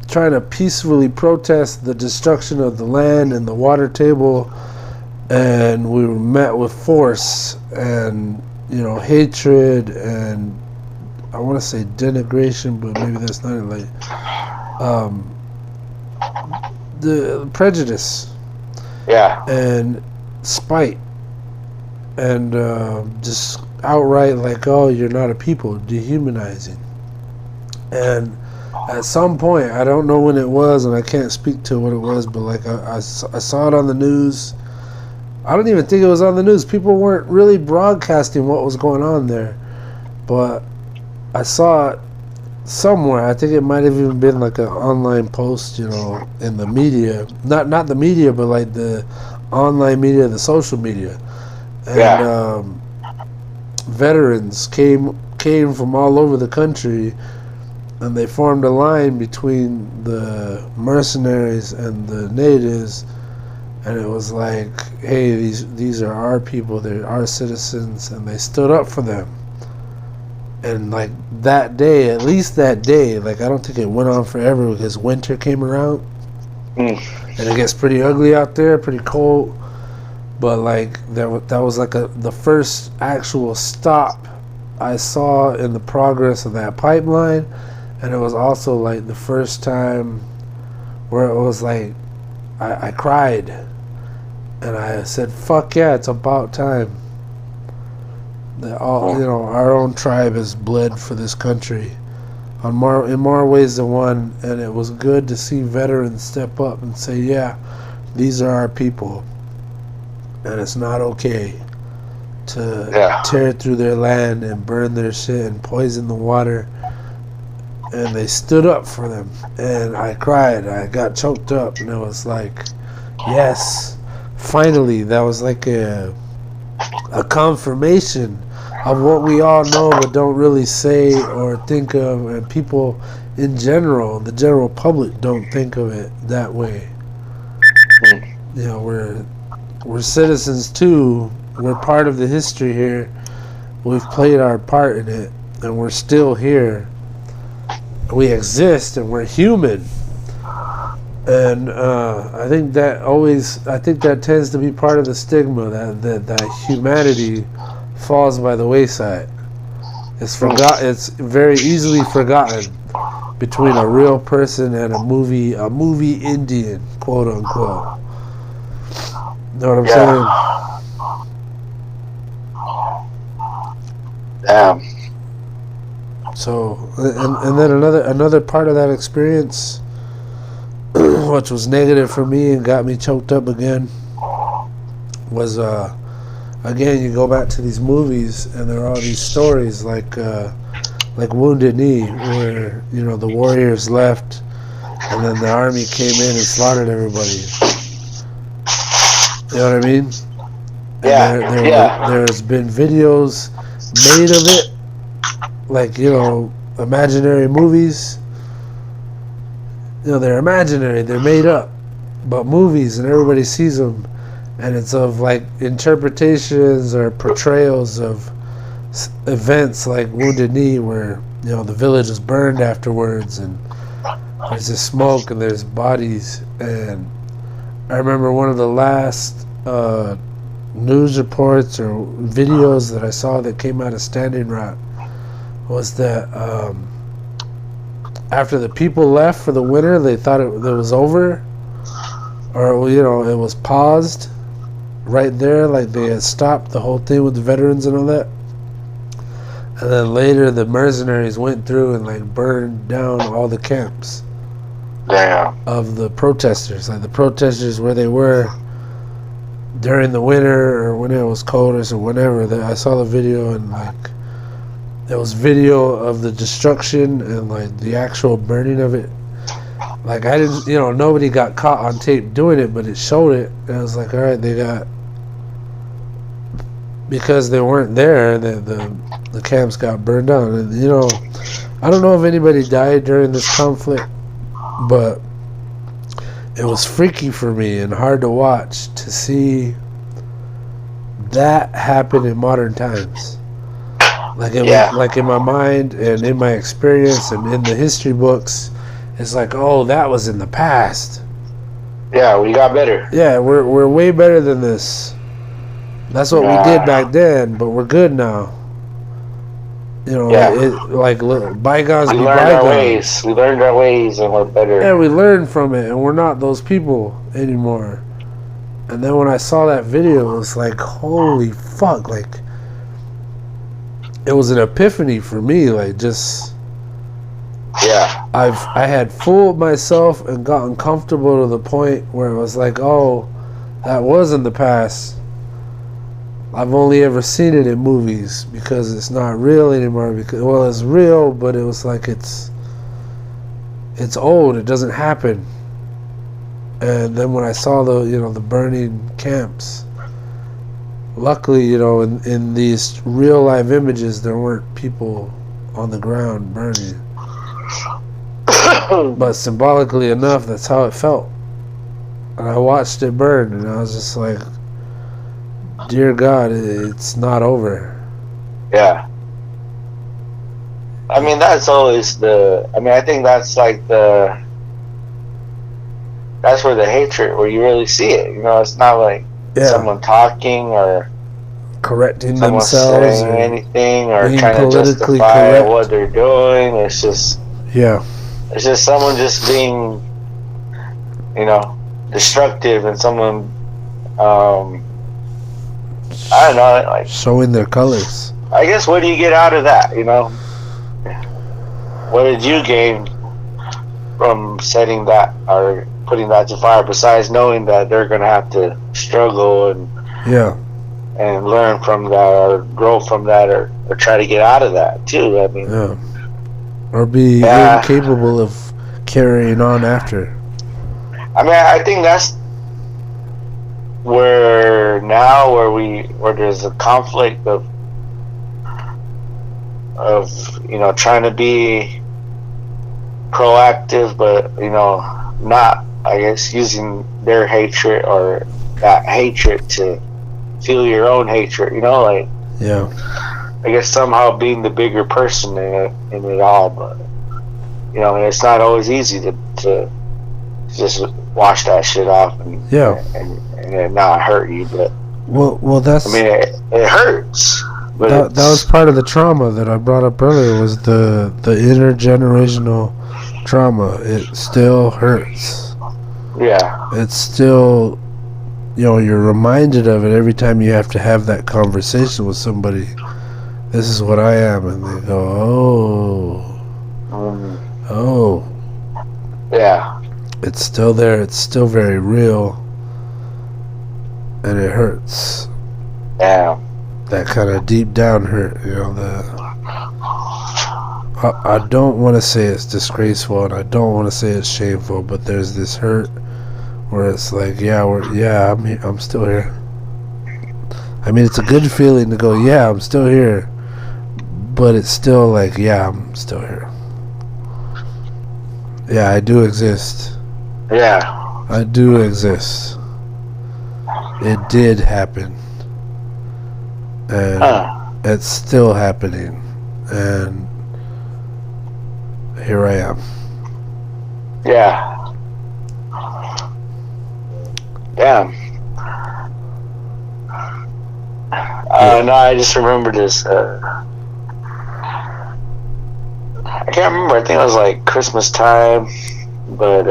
Speaker 1: trying to peacefully protest the destruction of the land and the water table, and we were met with force and, you know, hatred and, I want to say denigration, but maybe that's not it, like the prejudice, and spite, and just outright like, oh, you're not a people, dehumanizing. And at some point, I don't know when it was, and I can't speak to what it was, but like I saw it on the news. I don't even think it was on the news. People weren't really broadcasting what was going on there, but I saw it somewhere. I think it might have even been like an online post, you know, in the media. Not the media, but like the online media, the social media. And veterans came from all over the country, and they formed a line between the mercenaries and the natives, and it was like, hey, these are our people, they're our citizens, and they stood up for them. And like that day, at least that day, like I don't think it went on forever because winter came around, and it gets pretty ugly out there, pretty cold. But like that was like the first actual stop I saw in the progress of that pipeline, and it was also like the first time where it was like I cried, and I said, "Fuck yeah, it's about time." You know, our own tribe has bled for this country in more ways than one, and it was good to see veterans step up and say, yeah, these are our people, and it's not okay to tear through their land and burn their shit and poison the water. And they stood up for them, and I cried. I got choked up, and it was like, yes, finally, that was like a confirmation of what we all know but don't really say or think of, and people in general, the general public, don't think of it that way. You know, we're citizens too. We're part of the history here. We've played our part in it, and we're still here. We exist, and we're human. And I think that tends to be part of the stigma, that humanity falls by the wayside. It's very easily forgotten between a real person and a movie Indian, quote unquote. Know what I'm saying?
Speaker 2: Damn.
Speaker 1: So, and then another part of that experience, which was negative for me and got me choked up again, was again, you go back to these movies and there are all these stories like Wounded Knee, where, you know, the warriors left and then the army came in and slaughtered everybody. You know what I mean? There's been videos made of it, like, you know, imaginary movies. You know, they're imaginary, they're made up, but movies, and everybody sees them, and it's of like interpretations or portrayals of events like Wounded Knee, where the village was burned afterwards, and there's this smoke and there's bodies. And I remember one of the last news reports or videos that I saw that came out of Standing Rock was that after the people left for the winter, they thought it was over, or it was paused right there, like they had stopped the whole thing with the veterans and all that. And then later the mercenaries went through and like burned down all the camps of the protesters, like the protesters where they were during the winter or when it was coldest or whenever. I saw the video, and like there was video of the destruction and like the actual burning of it. Like I didn't, nobody got caught on tape doing it, but it showed it. And I was like, all right, they got, because they weren't there, the camps got burned down. And I don't know if anybody died during this conflict, but it was freaky for me and hard to watch to see that happen in modern times. Like in my mind and in my experience and in the history books, it's like, oh, that was in the past.
Speaker 2: Yeah, we got better.
Speaker 1: Yeah, we're way better than this. That's what we did back then, but we're good now. Bygones be bygones.
Speaker 2: Our ways. We learned our ways, and we're better.
Speaker 1: Yeah, we learned from it, and we're not those people anymore. And then when I saw that video, it was like, holy fuck! Like, it was an epiphany for me. Like, just I had fooled myself and gotten comfortable to the point where it was like, oh, that was in the past. I've only ever seen it in movies because it's not real anymore. Because, well, it's real, but it was like it's old. It doesn't happen. And then when I saw the burning camps, luckily, in these real live images, there weren't people on the ground burning. But symbolically enough, that's how it felt. And I watched it burn, and I was just like, dear God, it's not over.
Speaker 2: Yeah. I mean, that's always I think that's like that's where the hatred, where you really see it. It's not like someone talking or
Speaker 1: correcting
Speaker 2: someone
Speaker 1: themselves
Speaker 2: saying
Speaker 1: or
Speaker 2: anything or trying to justify correct what they're doing. It's just it's just someone just being destructive, and someone I don't know, like
Speaker 1: showing their colors.
Speaker 2: I guess, what do you get out of that? What did you gain from setting that or putting that to fire, besides knowing that they're going to have to struggle and learn from that or grow from that or try to get out of that too? I mean,
Speaker 1: or be incapable of carrying on after.
Speaker 2: I mean, I think that's where there's a conflict of trying to be proactive, but not, I guess, using their hatred or that hatred to feel your own hatred. I guess somehow being the bigger person in it all, but it's not always easy to just wash that shit off and it not hurt you. But
Speaker 1: well, that's,
Speaker 2: I mean, it hurts. But
Speaker 1: that was part of the trauma that I brought up earlier, was the intergenerational trauma. It still hurts.
Speaker 2: Yeah.
Speaker 1: It's still, you're reminded of it every time you have to have that conversation with somebody. This is what I am, and they go, oh.
Speaker 2: Yeah.
Speaker 1: It's still there. It's still very real, and it hurts.
Speaker 2: Yeah.
Speaker 1: That kind of deep down hurt, I don't want to say it's disgraceful, and I don't want to say it's shameful, but there's this hurt where it's like, I'm still here. I mean, it's a good feeling to go, I'm still here, but it's still like, I'm still here. Yeah, I do exist.
Speaker 2: Yeah.
Speaker 1: I do exist. It did happen. And it's still happening, and here I am.
Speaker 2: Yeah. Damn. No, I just remember this. I can't remember. I think it was like Christmas time, but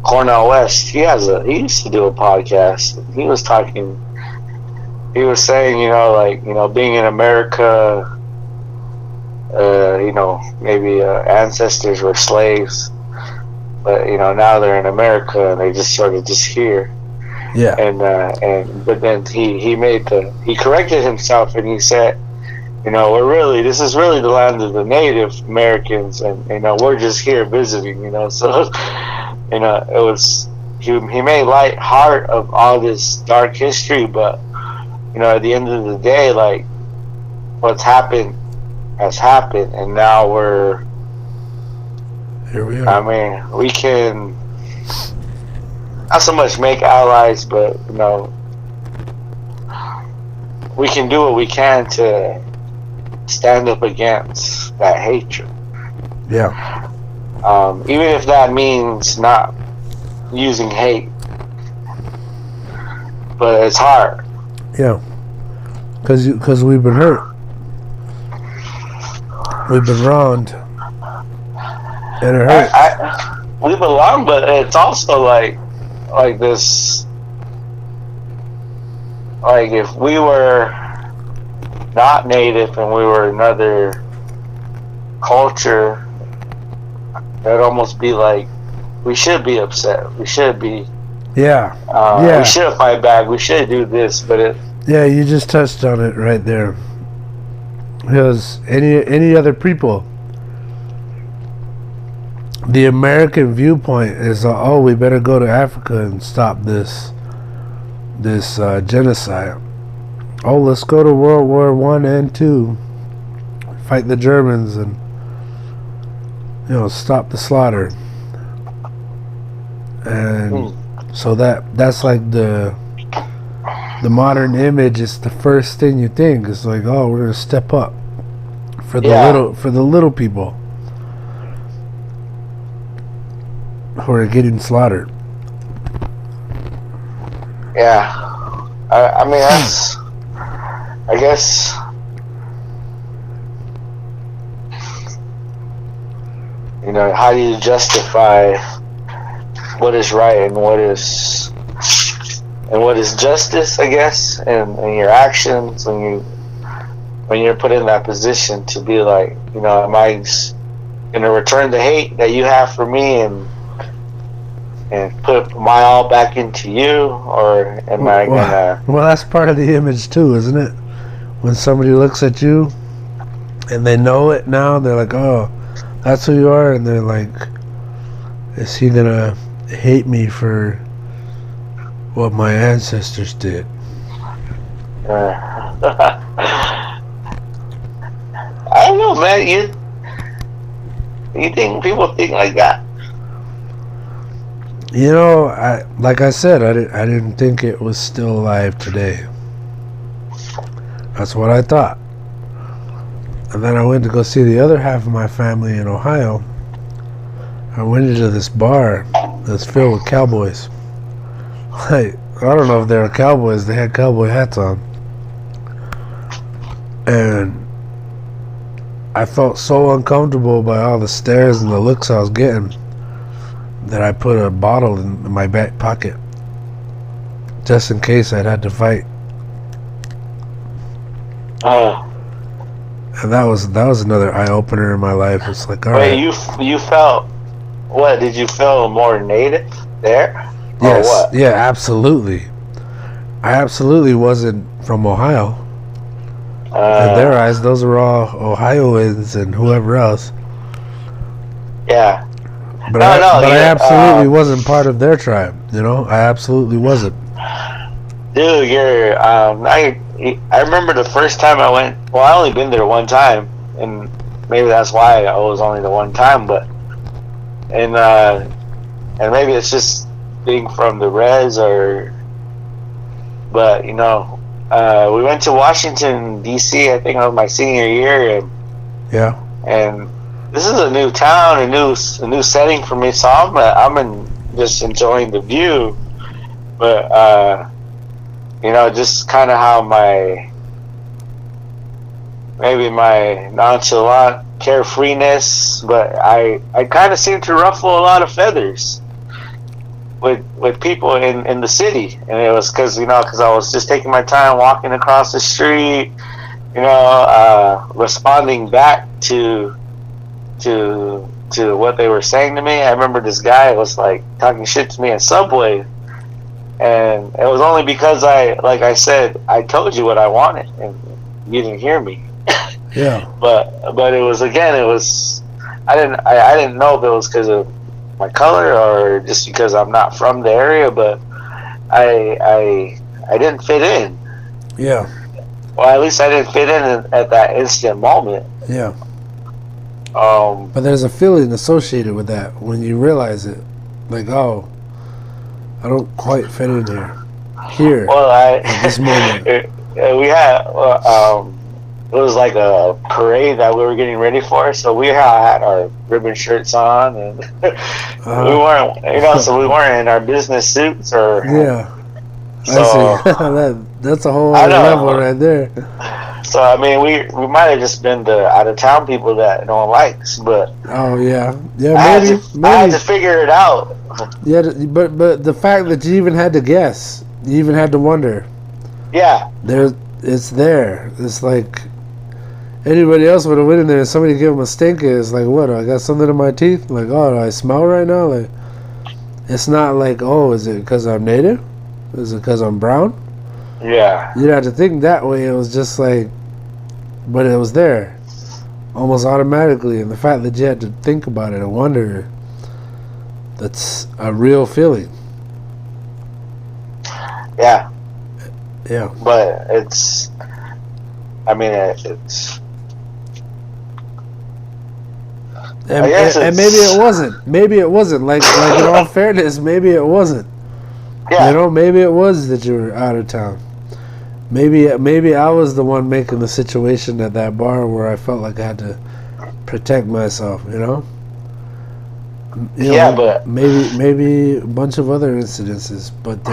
Speaker 2: Cornell West, he used to do a podcast. He was saying, being in America, maybe ancestors were slaves, but now they're in America and they just sort of just here.
Speaker 1: Yeah.
Speaker 2: But then he corrected himself and he said, this is really the land of the Native Americans, and we're just here visiting. So it was he made light heart of all this dark history, but at the end of the day, like, what's happened has happened, and now
Speaker 1: here we are.
Speaker 2: I mean, we can not so much make allies, but we can do what we can to stand up against that hatred.
Speaker 1: Yeah.
Speaker 2: Even if that means not using hate, but it's hard.
Speaker 1: Yeah. Because we've been hurt. We've been wronged. And it hurts.
Speaker 2: We belong, but it's also like this. Like, if we were not Native and we were another culture, it'd almost be like we should be upset. We should be.
Speaker 1: Yeah.
Speaker 2: We should fight back. We should do this, but
Speaker 1: yeah, you just touched on it right there. Because any other people, the American viewpoint is, we better go to Africa and stop this genocide. Oh, let's go to World War I and II, fight the Germans and stop the slaughter. And so that's like the modern image. Is the first thing you think. It's like, oh, we're gonna step up for the little people who are getting slaughtered.
Speaker 2: Yeah, I mean, that's, I guess, how do you justify what is right and what is justice, I guess, and your actions when you're put in that position to be like, am I gonna return the hate that you have for me and put my all back into you, or am I gonna?
Speaker 1: Well, that's part of the image too, isn't it? When somebody looks at you and they know it now, they're like, oh, that's who you are, and they're like, is he gonna hate me for what my ancestors did?
Speaker 2: I don't know, man. You think people think like that?
Speaker 1: Like I said, I didn't think it was still alive today. That's what I thought. And then I went to go see the other half of my family in Ohio. I went into this bar that's filled with cowboys. Like, I don't know if they were cowboys. They had cowboy hats on. And I felt so uncomfortable by all the stares and the looks I was getting that I put a bottle in my back pocket just in case I'd had to fight. And that was another eye opener in my life. It's like, all right.
Speaker 2: You felt what? Did you feel more native there?
Speaker 1: Yes.
Speaker 2: Or what?
Speaker 1: Yeah, absolutely. I absolutely wasn't from Ohio. In their eyes, those are all Ohioans and whoever else.
Speaker 2: Yeah.
Speaker 1: But I absolutely wasn't part of their tribe. I absolutely wasn't.
Speaker 2: Dude, you're. I remember the first time I went. Well, I only been there one time, and maybe that's why I was only the one time. But and maybe it's just being from the res, but we went to Washington D.C. I think it was my senior year, and this is a new town, a new setting for me. So I'm just enjoying the view, but just kind of how maybe my nonchalant carefreeness, but I kind of seem to ruffle a lot of feathers with people in the city, and it was because I was just taking my time walking across the street, responding back to what they were saying to me. I remember this guy was like talking shit to me in Subway, and it was only because like I said, I told you what I wanted, and you didn't hear me.
Speaker 1: Yeah.
Speaker 2: But it was I didn't know if it was because of my color or just because I'm not from the area, but I didn't fit in.
Speaker 1: Yeah.
Speaker 2: Well, at least I didn't fit in at that instant moment.
Speaker 1: Yeah. But there's a feeling associated with that when you realize it, like, oh, I don't quite fit in here.
Speaker 2: Well,
Speaker 1: at this moment.
Speaker 2: We had it was like a parade that we were getting ready for, so we had our ribbon shirts on, and we weren't, so we weren't in our business suits or.
Speaker 1: Yeah.
Speaker 2: So,
Speaker 1: I see. That's a whole other level right there.
Speaker 2: So I mean, we might have just been the out of town people that no one likes, but.
Speaker 1: Oh yeah, maybe.
Speaker 2: I had to figure it out.
Speaker 1: Yeah, but the fact that you even had to guess, you even had to wonder.
Speaker 2: Yeah.
Speaker 1: It's there. It's like anybody else would have went in there and somebody gave them a stinker. It's like, what? I got something in my teeth? Like, oh, do I smell right now? Like, it's not like, oh, is it because I'm native? Is it because I'm brown?
Speaker 2: Yeah.
Speaker 1: You'd have to think that way. It was just like, but it was there, almost automatically. And the fact that you had to think about it and wonder, that's a real feeling.
Speaker 2: Yeah.
Speaker 1: Yeah.
Speaker 2: But it's. And
Speaker 1: maybe it wasn't. Maybe it wasn't. Like in all fairness, maybe it wasn't.
Speaker 2: Yeah.
Speaker 1: Maybe it was that you were out of town. Maybe I was the one making the situation at that bar where I felt like I had to protect myself. But maybe a bunch of other incidences. But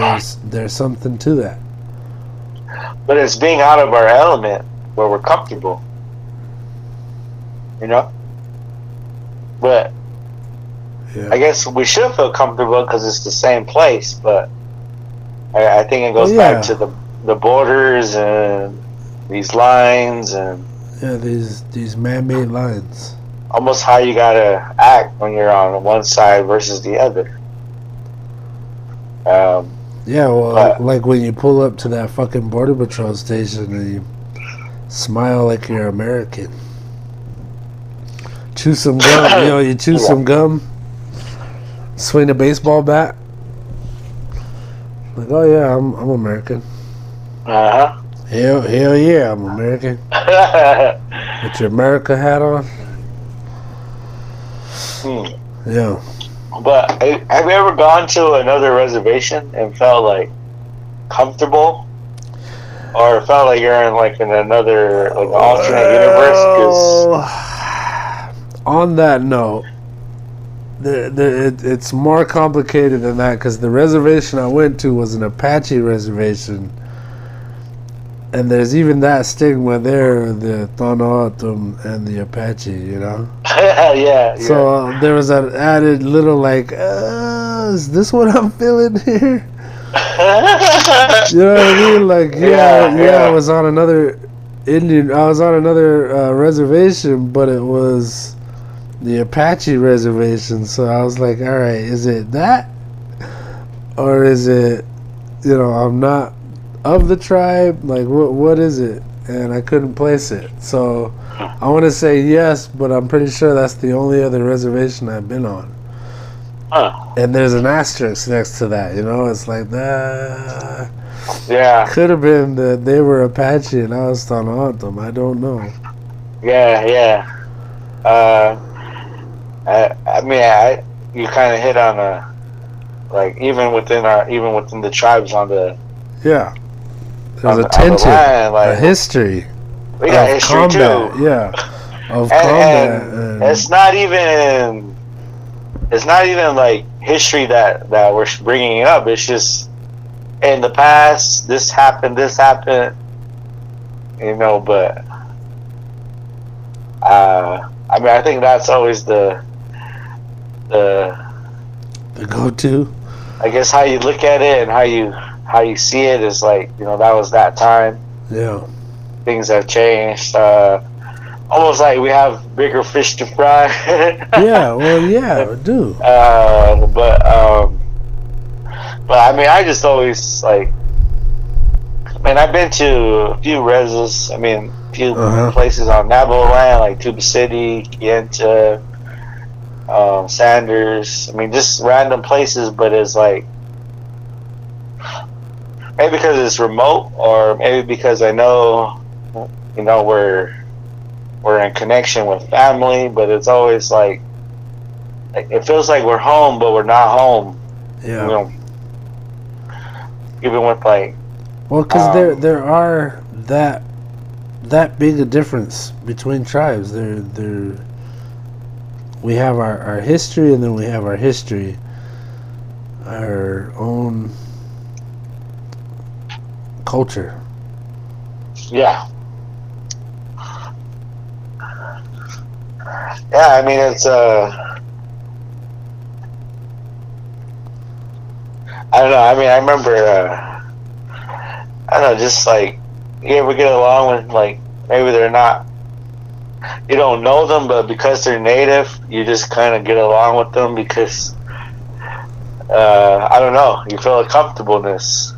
Speaker 1: there's something to that.
Speaker 2: But it's being out of our element where we're comfortable. But I guess we should feel comfortable because it's the same place. But I think it goes back to the borders and these lines and
Speaker 1: these man-made lines.
Speaker 2: Almost how you gotta act when you're on one side versus the other.
Speaker 1: Like when you pull up to that fucking border patrol station and you smile like you're American. Chew some gum, you chew some gum, swing a baseball bat. Like, oh yeah, I'm American. Hell yeah, I'm American. With your America hat on. Yeah.
Speaker 2: But have you ever gone to another reservation and felt like comfortable, or felt like you're in another alternate universe? 'Cause
Speaker 1: on that note, it's more complicated than that, because the reservation I went to was an Apache reservation, and there's even that stigma there, the Tonaotum and the Apache,
Speaker 2: Yeah.
Speaker 1: So there was an added little is this what I'm feeling here? You know what I mean? Like, I was on another reservation, but it was the Apache reservation. So I was like, all right, is it that, or is it, I'm not of the tribe? Like, what is it? And I couldn't place it. So I want to say yes, but I'm pretty sure that's the only other reservation I've been on. And there's an asterisk next to that, it's like that.
Speaker 2: Yeah.
Speaker 1: Could have been that they were Apache and I was Tonaotum. I don't know.
Speaker 2: Yeah. You kind of hit on even within the tribes on the.
Speaker 1: Yeah. There's a tension, land, like, a history.
Speaker 2: We got history
Speaker 1: combat,
Speaker 2: too.
Speaker 1: Yeah, of
Speaker 2: combat. And it's not even like history that we're bringing up. It's just in the past, this happened, you know. But I mean, I think that's always the
Speaker 1: go-to.
Speaker 2: I guess how you look at it and how you see it is like, you know, that was that time.
Speaker 1: Yeah.
Speaker 2: Things have changed. Almost like we have bigger fish to fry.
Speaker 1: Yeah, well, yeah, we do.
Speaker 2: But I mean, I just always like. I mean, I've been to a few reses. I mean, a few places on Navajo land, like Tuba City, Kayenta, Sanders. I mean, just random places, but it's like maybe because it's remote, or maybe because I know, you know, we're in connection with family, but it's always like it feels like we're home, but we're not home.
Speaker 1: Yeah.
Speaker 2: You know, even with like.
Speaker 1: Well, because there are that big a difference between tribes. We have our history, and then we have our history, our own culture.
Speaker 2: Yeah. Yeah, I mean, it's I don't know. I mean, I remember I don't know, just like you ever get along with, like, maybe they're not, you don't know them, but because they're native, you just kind of get along with them because I don't know, you feel a comfortableness.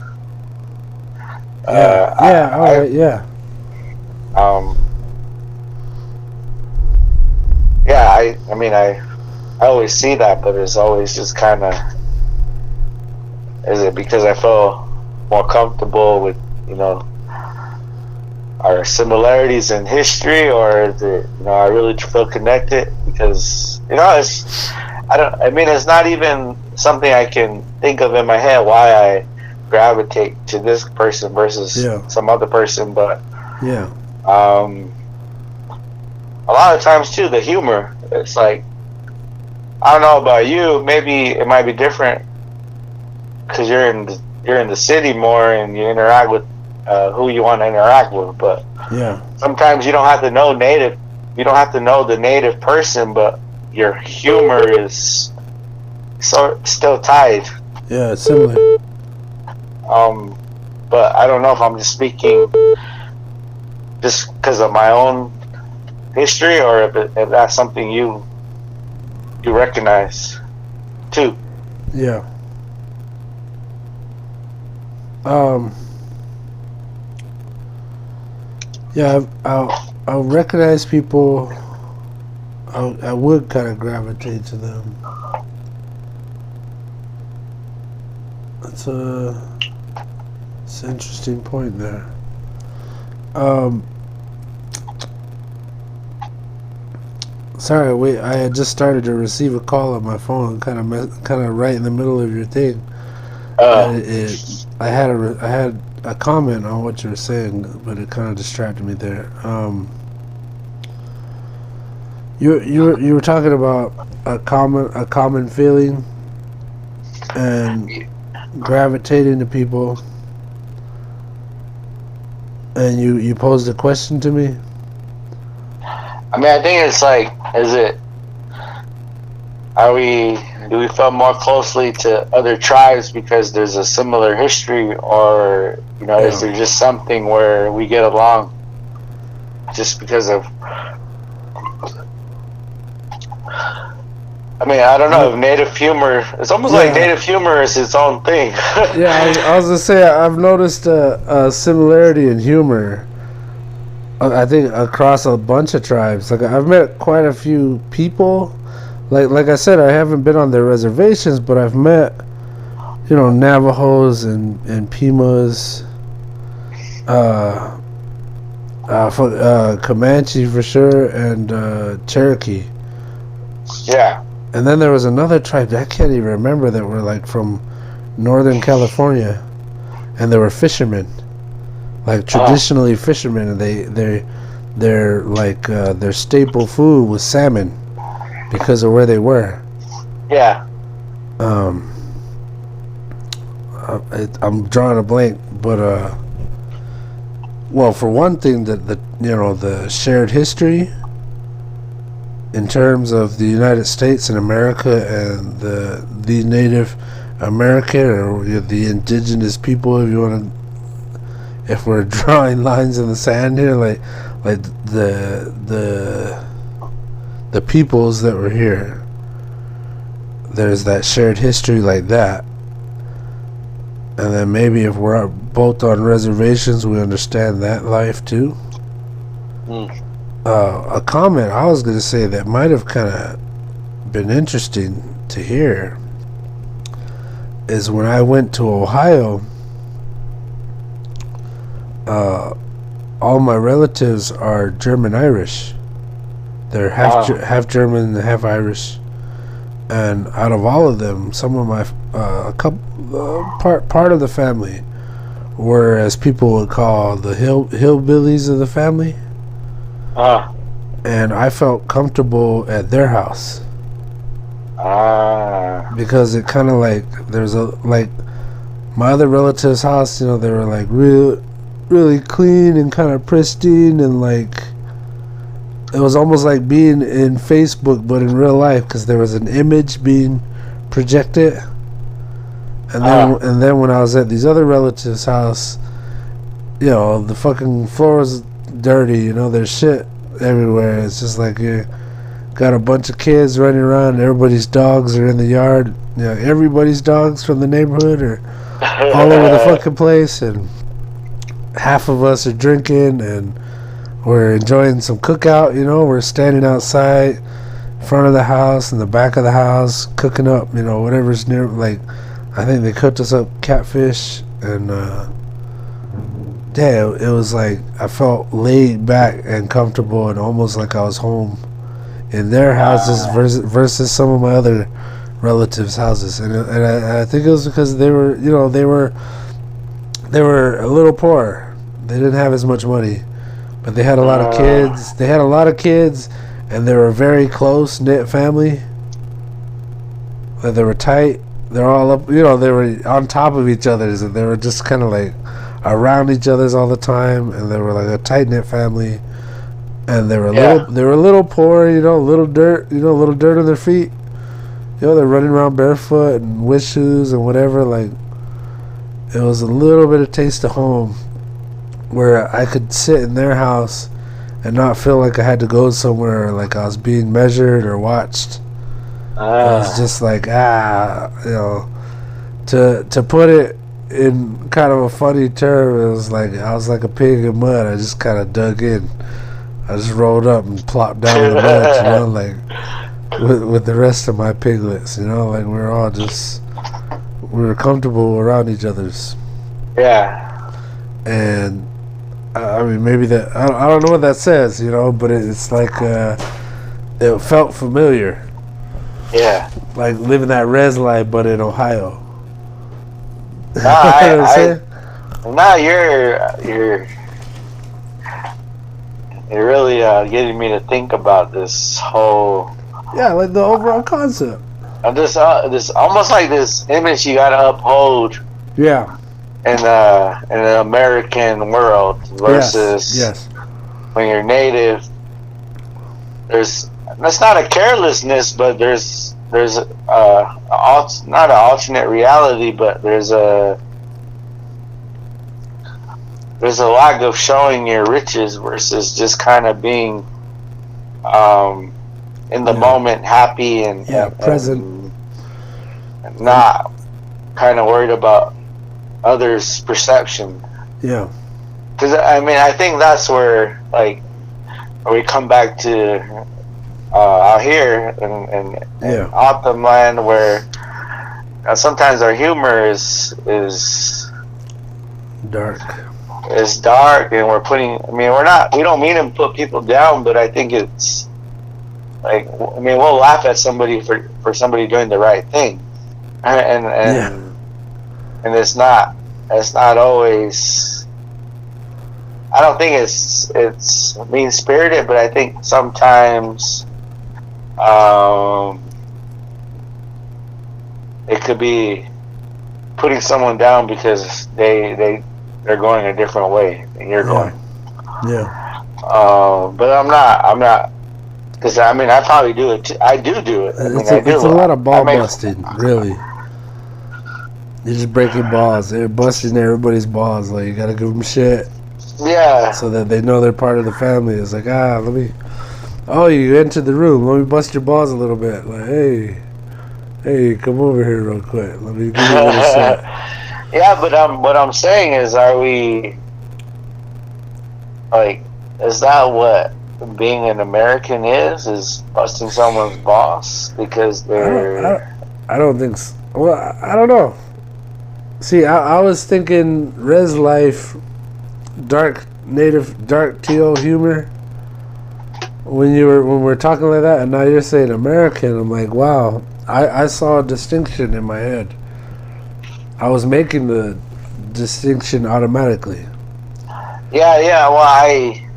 Speaker 1: Yeah, all right, yeah.
Speaker 2: Yeah, I mean, I always see that, but it's always just kind of, is it because I feel more comfortable with, you know, our similarities in history, or is it, you know, I really feel connected because, you know, I mean, it's not even something I can think of in my head why I gravitate to this person versus some other person, but
Speaker 1: yeah.
Speaker 2: A lot of times too, the humor, it's like, I don't know about you, maybe it might be different because you're in the city more and you interact with who you want to interact with, but
Speaker 1: yeah,
Speaker 2: sometimes you don't have to know native, you don't have to know the native person, but your humor is still tied.
Speaker 1: Yeah, it's similar.
Speaker 2: But I don't know if I'm just speaking just because of my own history, or if that's something you recognize too.
Speaker 1: Yeah. Yeah, I'll recognize people. I would kind of gravitate to them. It's an interesting point there. Sorry, wait. I had just started to receive a call on my phone, kind of right in the middle of your thing. I had a comment on what you were saying, but it kind of distracted me there. You were talking about a common feeling and gravitating to people, and you posed a question to me.
Speaker 2: I mean, I think it's like, do we feel more closely to other tribes because there's a similar history, or, you know, is there just something where we get along just because of, I mean, I don't know if native humor, it's almost like native humor is its own thing.
Speaker 1: Yeah, I was gonna say, I've noticed a similarity in humor, I think, across a bunch of tribes. Like, I've met quite a few people. Like I said, I haven't been on their reservations, but I've met, you know, Navajos and Pimas, Comanche for sure, and Cherokee.
Speaker 2: Yeah.
Speaker 1: And then there was another tribe that I can't even remember that were like from Northern California, and they were fishermen. like traditionally fishermen, and they're like their staple food was salmon because of where they were.
Speaker 2: Yeah.
Speaker 1: I'm drawing a blank, but well, for one thing, the shared history in terms of the United States and America and the Native American or the indigenous people, if we're drawing lines in the sand here, like the peoples that were here, there's that shared history like that. And then maybe if we're both on reservations, we understand that life too. A comment I was going to say that might have kind of been interesting to hear is when I went to Ohio, all my relatives are German-Irish. They're half German, half Irish. And out of all of them, some of my part of the family were, as people would call, the hillbillies of the family. And I felt comfortable at their house. Because it kind of like there's my other relatives' house. They were like really clean and kind of pristine, and like it was almost like being in Facebook but in real life, because there was an image being projected. And then when I was at these other relatives' house, the fucking floor was dirty. There's shit everywhere. It's just like you got a bunch of kids running around. Everybody's dogs are in the yard. Everybody's dogs from the neighborhood are all over the fucking place, and half of us are drinking, and we're enjoying some cookout. We're standing outside in front of the house, in the back of the house, cooking up, whatever's near. Like, I think they cooked us up catfish, and it was like I felt laid back and comfortable, and almost like I was home in their houses versus some of my other relatives' houses. And I think it was because they were a little poor. They didn't have as much money, but they had a lot of kids. And they were a very close knit family. They were tight. They're all up. They were on top of each other's, and they were just kind of like around each other's all the time. And they were like a tight knit family. And they were a little poor. A little dirt. A little dirt on their feet. They're running around barefoot and with shoes and whatever. Like, it was a little bit of taste of home, where I could sit in their house and not feel like I had to go somewhere, or like I was being measured or watched. It was just like, to put it in kind of a funny term, it was like I was like a pig in mud. I just kind of dug in. I just rolled up and plopped down in the mud, like with the rest of my piglets, like we were comfortable around each other's.
Speaker 2: Yeah.
Speaker 1: And I mean, maybe that, I don't know what that says, but it's like it felt familiar.
Speaker 2: Yeah.
Speaker 1: Like living that res life, but in Ohio.
Speaker 2: You're really getting me to think about this whole.
Speaker 1: Yeah, like the overall concept.
Speaker 2: This almost like this image you gotta uphold.
Speaker 1: Yeah.
Speaker 2: In an American world versus when you're native. That's not a carelessness, but there's not an alternate reality, but there's a lack of showing your riches versus just kind of being in the moment, happy and
Speaker 1: present,
Speaker 2: and not kind of worried about others' perception.
Speaker 1: Yeah.
Speaker 2: Because I think that's where we come back to out here in Autumn Land, where sometimes our humor is
Speaker 1: dark.
Speaker 2: It's dark, and we don't mean to put people down, but I think it's like, we'll laugh at somebody for somebody doing the right thing, and it's not always don't think it's mean spirited, but I think sometimes it could be putting someone down because they're going a different way than you're going.
Speaker 1: Yeah.
Speaker 2: But I'm not. Because I mean, I probably do it. I do it. I mean,
Speaker 1: it's a lot of ball busting, really. You're just breaking balls. They're busting everybody's balls. Like, you gotta give them shit.
Speaker 2: Yeah.
Speaker 1: So that they know they're part of the family. It's like, let me. Oh, you entered the room. Let me bust your balls a little bit. Like, hey, come over here real quick. Let me give you a little shit.
Speaker 2: Yeah, but what I'm saying is, are we like? Is that what being an American is busting someone's balls because they're...
Speaker 1: I don't think so. Well, I don't know. See, I was thinking res life, dark teal humor when we're talking like that, and now you're saying American. I'm like, wow, I saw a distinction in my head. I was making the distinction automatically.
Speaker 2: Yeah, well,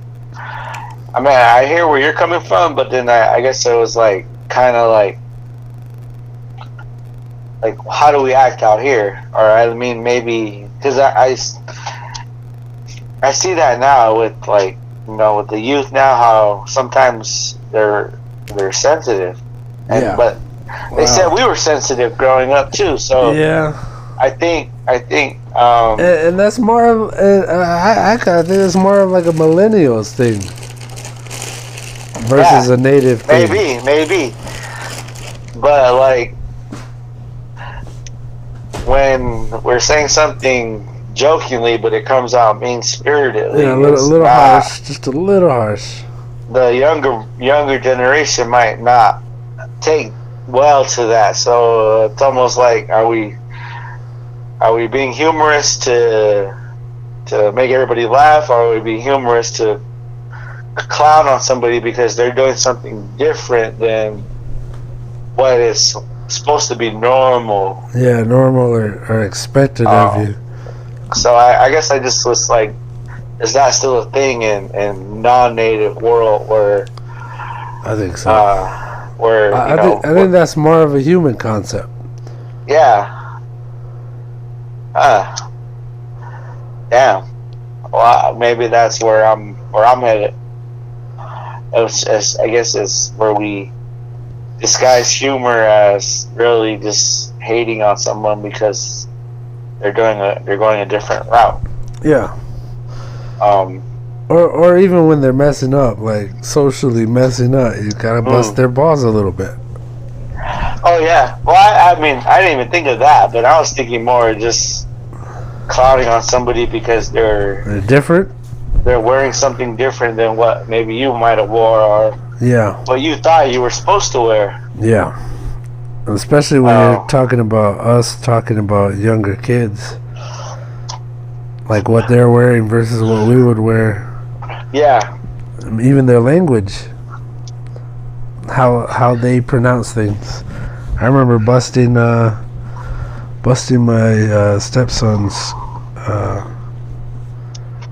Speaker 2: I mean, I hear where you're coming from, but then I guess it was like kind of like how do we act out here? Or I mean, maybe because I see that now with like, you know, with the youth now, how sometimes they're sensitive, and but they said we were sensitive growing up too. So
Speaker 1: yeah,
Speaker 2: I think
Speaker 1: and that's more of I kind of think it's more of like a millennials thing. Versus a native thing. Maybe.
Speaker 2: But like when we're saying something jokingly, but it comes out mean-spiritedly.
Speaker 1: Yeah, a little harsh, just a little harsh.
Speaker 2: The younger generation might not take well to that, so it's almost like are we being humorous to make everybody laugh, or are we being humorous to clown on somebody because they're doing something different than what is supposed to be normal?
Speaker 1: Yeah, normal or expected of you.
Speaker 2: So I guess I just was like, is that still a thing in non-native world where?
Speaker 1: I think so.
Speaker 2: I
Speaker 1: think that's more of a human concept.
Speaker 2: Yeah. Damn. Well, maybe that's where I'm headed. I guess it's where we disguise humor as really just hating on someone because they're going a different route.
Speaker 1: Yeah. Or even when they're messing up, like socially messing up, you gotta bust their balls a little bit.
Speaker 2: Oh yeah. Well, I mean, I didn't even think of that, but I was thinking more just clowning on somebody because they're
Speaker 1: different.
Speaker 2: They're wearing something different than what maybe you might have wore, or what you thought you were supposed to wear.
Speaker 1: Yeah, especially when you're talking about younger kids, like what they're wearing versus what we would wear.
Speaker 2: Yeah,
Speaker 1: even their language, how they pronounce things. I remember busting my stepson's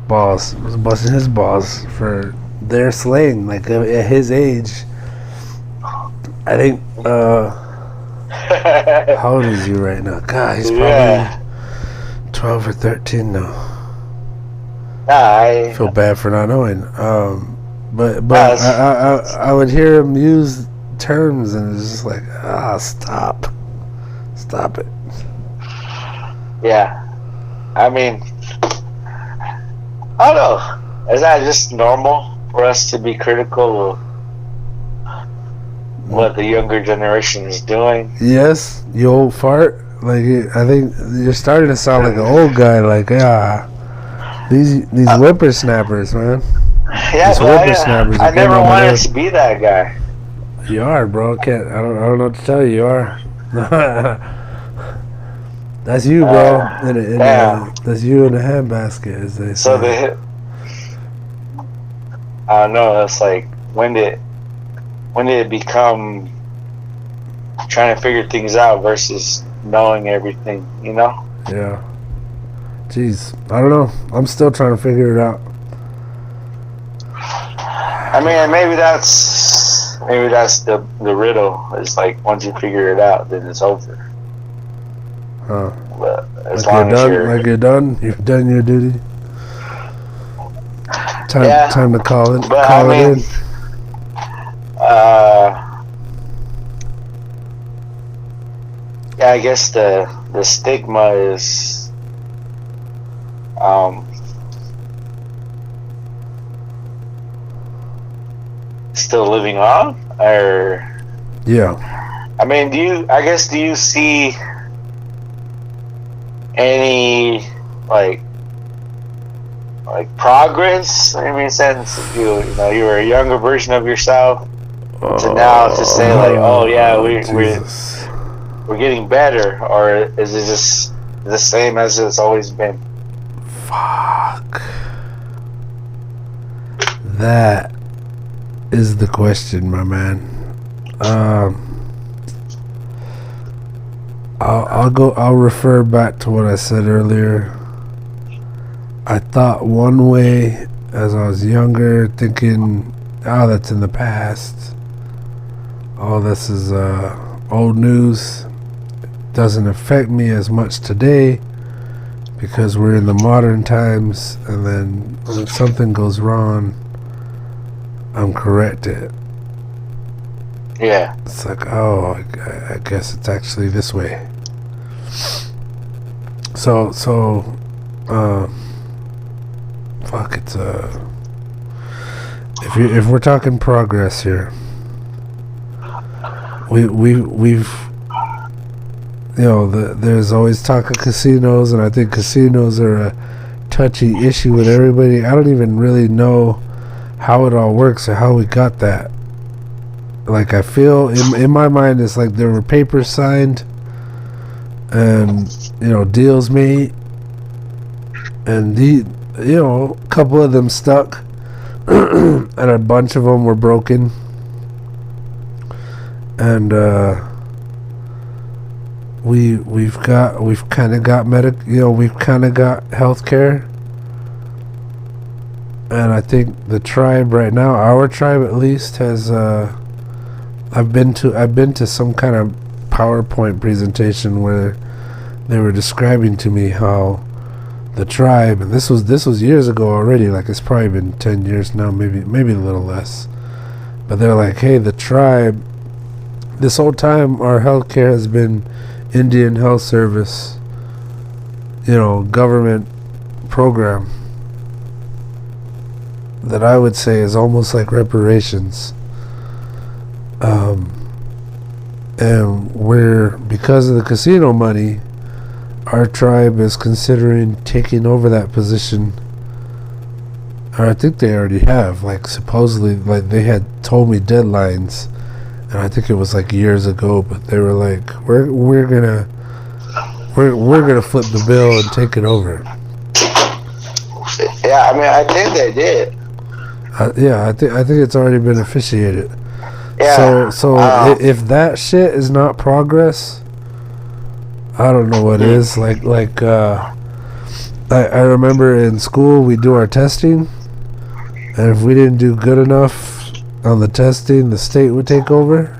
Speaker 1: balls. I was busting his balls for their slang, like at his age. I think how old is he right now? God, he's probably 12 or 13 now. I feel bad for not knowing. But I would hear him use terms and it's just like, stop it.
Speaker 2: Yeah, I mean, I don't know. Is that just normal for us to be critical of what the younger generation is doing?
Speaker 1: Yes, you old fart. Like, I think you're starting to sound like an old guy. Like, these whippersnappers, man.
Speaker 2: Yeah, these whippersnappers. I never wanted to be that guy.
Speaker 1: You are, bro. I don't know what to tell you. You are. That's you, bro. That's you in the handbasket, as they say.
Speaker 2: So I don't know. It's like when did it become trying to figure things out versus knowing everything? You know?
Speaker 1: Yeah. Jeez, I don't know. I'm still trying to figure it out.
Speaker 2: I mean, maybe that's the riddle. It's like once you figure it out, then it's over.
Speaker 1: Huh.
Speaker 2: But as
Speaker 1: like
Speaker 2: long
Speaker 1: you're
Speaker 2: as
Speaker 1: done, you've done your duty. Time to call it.
Speaker 2: But
Speaker 1: call
Speaker 2: I mean,
Speaker 1: it in.
Speaker 2: Yeah, I guess the stigma is still living on, or
Speaker 1: yeah.
Speaker 2: I mean, do you see any like progress? I mean, since you were a younger version of yourself to now to say like, oh yeah, we're getting better, or is it just the same as it's always been?
Speaker 1: Fuck. That is the question, my man. I'll refer back to what I said earlier. I thought one way as I was younger, thinking, oh, that's in the past. Oh, this is old news. Doesn't affect me as much today because we're in the modern times, and then when something goes wrong, I'm corrected.
Speaker 2: Yeah.
Speaker 1: It's like, oh, I guess it's actually this way. So fuck, it's if we're talking progress here, we've there's always talk of casinos, and I think casinos are a touchy issue with everybody. I don't even really know how it all works or how we got that. Like, I feel in my mind it's like there were papers signed and deals made, and a couple of them stuck and a bunch of them were broken, and we've kind of got we've kind of got healthcare. And I think the tribe right now, our tribe at least, has I've been to some kind of PowerPoint presentation where they were describing to me how the tribe, and this was years ago already, like it's probably been 10 years now, maybe a little less, but they're like, hey, the tribe, this whole time our healthcare has been Indian Health Service, government program that I would say is almost like reparations. And because of the casino money, our tribe is considering taking over that position. Or I think they already have, like supposedly, like they had told me deadlines, and I think it was like years ago, but they were like, we're gonna flip the bill and take it over.
Speaker 2: Yeah, I mean, I think they did.
Speaker 1: I think it's already been officiated.
Speaker 2: Yeah.
Speaker 1: So if that shit is not progress, I don't know what is. Like I remember in school we do our testing, and if we didn't do good enough on the testing, the state would take over.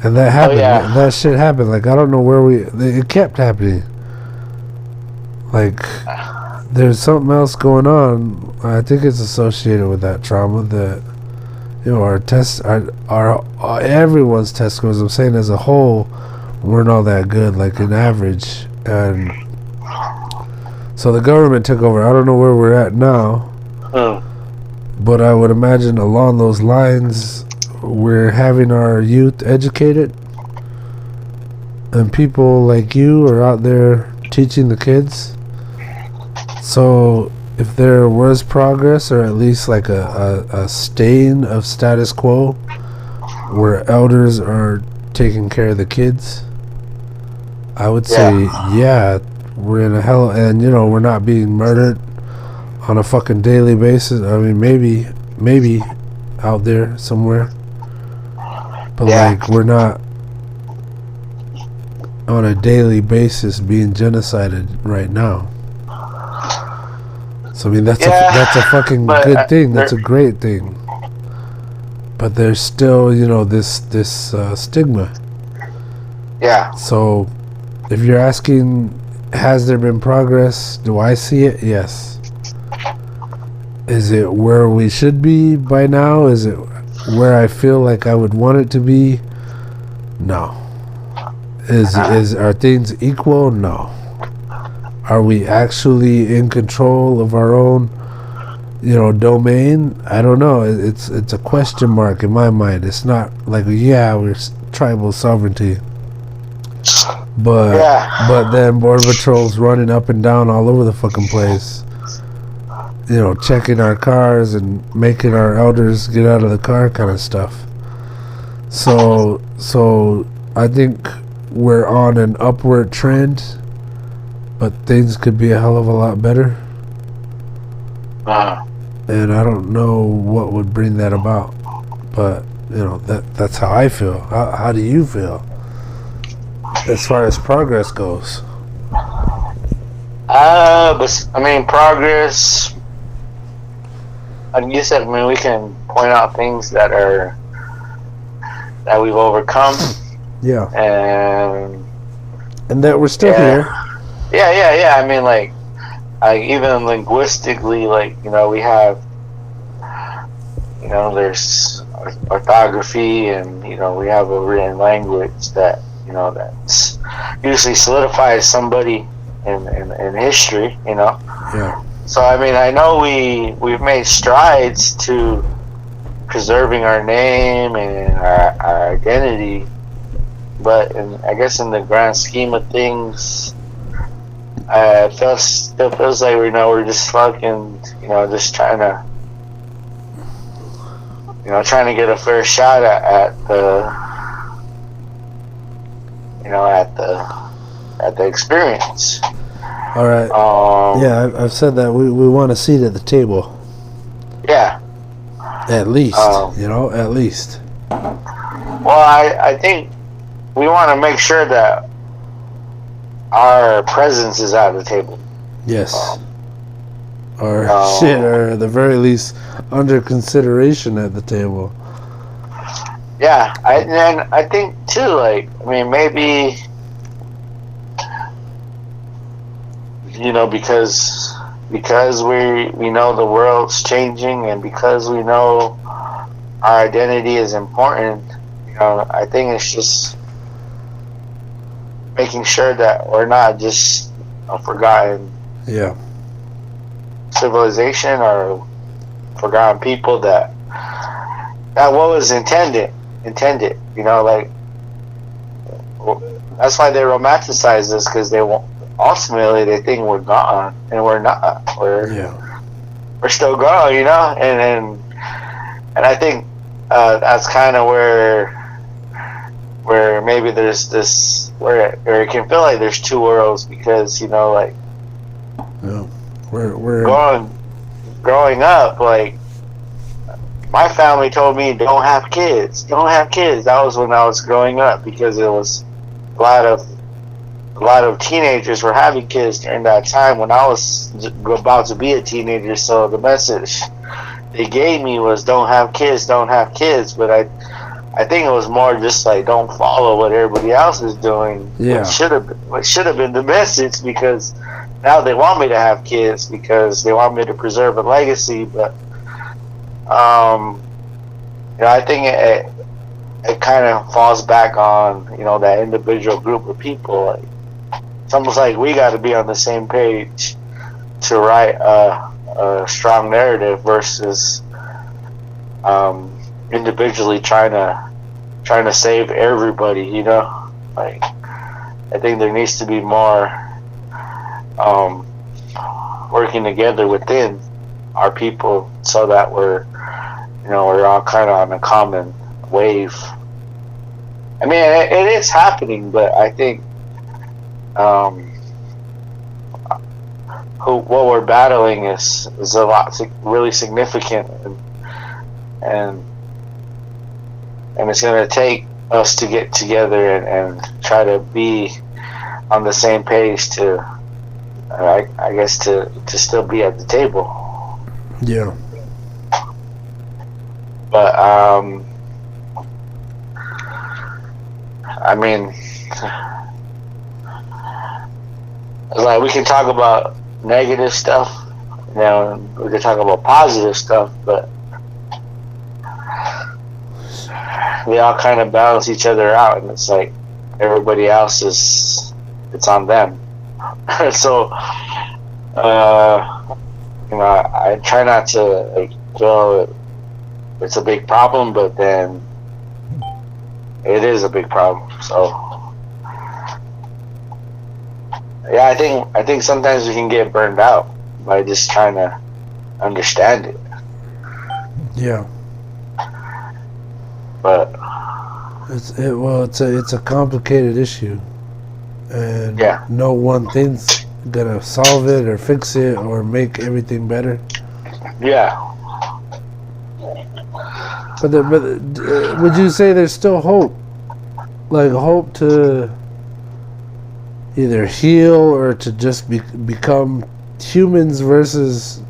Speaker 1: And that happened. That shit happened. Like, I don't know it kept happening. Like, there's something else going on. I think it's associated with that trauma that, our tests, our everyone's test scores, I'm saying as a whole, weren't all that good, like an average. And so the government took over. I don't know where we're at now, but I would imagine along those lines, we're having our youth educated, and people like you are out there teaching the kids. So if there was progress, or at least like a stain of status quo where elders are taking care of the kids, I would say, we're in a hell, and we're not being murdered on a fucking daily basis. I mean, maybe out there somewhere, but like, we're not on a daily basis being genocided right now. So I mean, that's a fucking good thing. That's a great thing. but there's still, you know, this stigma.
Speaker 2: Yeah.
Speaker 1: So, if you're asking, has there been progress? Do I see it? Yes. Is it where we should be by now? Is it where I feel like I would want it to be? No. Are things equal? No. Are we actually in control of our own, you know, domain? I don't know. It's a question mark in my mind. It's not like, yeah, we're tribal sovereignty. But then Border Patrol's running up and down all over the fucking place. You know, checking our cars and making our elders get out of the car kind of stuff. So I think we're on an upward trend, but things could be a hell of a lot better. And I don't know what would bring that about. But, you know, that's how I feel. How do you feel as far as progress goes?
Speaker 2: But I mean, progress. Like you said, I mean, we can point out things that we've overcome.
Speaker 1: Yeah.
Speaker 2: And
Speaker 1: that we're still here.
Speaker 2: Yeah. I mean, like even linguistically, like, you know, we have, you know, there's orthography, and, you know, we have a written language that, you know, that's usually solidifies somebody in history, you know.
Speaker 1: Yeah.
Speaker 2: So I mean, I know we've made strides to preserving our name and our identity, but I guess in the grand scheme of things, it still feels like, you know, we're just fucking, you know, just trying to get a fair shot at the, you know, at the experience.
Speaker 1: All right. Yeah, I've said that we want a seat at the table.
Speaker 2: Yeah.
Speaker 1: At least, you know, at least.
Speaker 2: Well, I think we want to make sure that our presence is at the table.
Speaker 1: Yes. Or at the very least, under consideration at the table.
Speaker 2: Yeah, and I think too, like, I mean, maybe, you know, because we know the world's changing, and because we know our identity is important, you know, I think it's just making sure that we're not just a forgotten civilization or forgotten people, that what was intended, you know, like, that's why they romanticize this, because they won't. Ultimately, they think we're gone, and we're not. We're still gone, you know. And I think that's kind of where maybe there's this where it can feel like there's two worlds, because, you know, like,
Speaker 1: we're
Speaker 2: growing up, like, my family told me don't have kids. That was when I was growing up, because it was a lot of teenagers were having kids during that time when I was about to be a teenager. So the message they gave me was don't have kids. But I think it was more just like, don't follow what everybody else is doing.
Speaker 1: Yeah.
Speaker 2: What should have been the message, because now they want me to have kids because they want me to preserve a legacy. But you know, I think it kind of falls back on, you know, that individual group of people. Like, it's almost like we got to be on the same page to write a strong narrative versus individually trying to save everybody, you know. Like, I think there needs to be more working together within our people, so that we're all kind of on a common wave. I mean, it is happening, but I think what we're battling is a lot really significant, and it's going to take us to get together and try to be on the same page to, I guess, to still be at the table.
Speaker 1: Yeah.
Speaker 2: But I mean, like, we can talk about negative stuff, you know, we can talk about positive stuff, but they all kind of balance each other out, and it's like everybody else it's on them. So, you know, I try not to like feel it's a big problem, but then it is a big problem. So, yeah, I think sometimes we can get burned out by just trying to understand it.
Speaker 1: Yeah.
Speaker 2: But
Speaker 1: it's a complicated issue, and
Speaker 2: yeah,
Speaker 1: no one thing's gonna solve it or fix it or make everything better.
Speaker 2: Yeah.
Speaker 1: But would you say there's still hope? Like hope to either heal or to just become humans versus,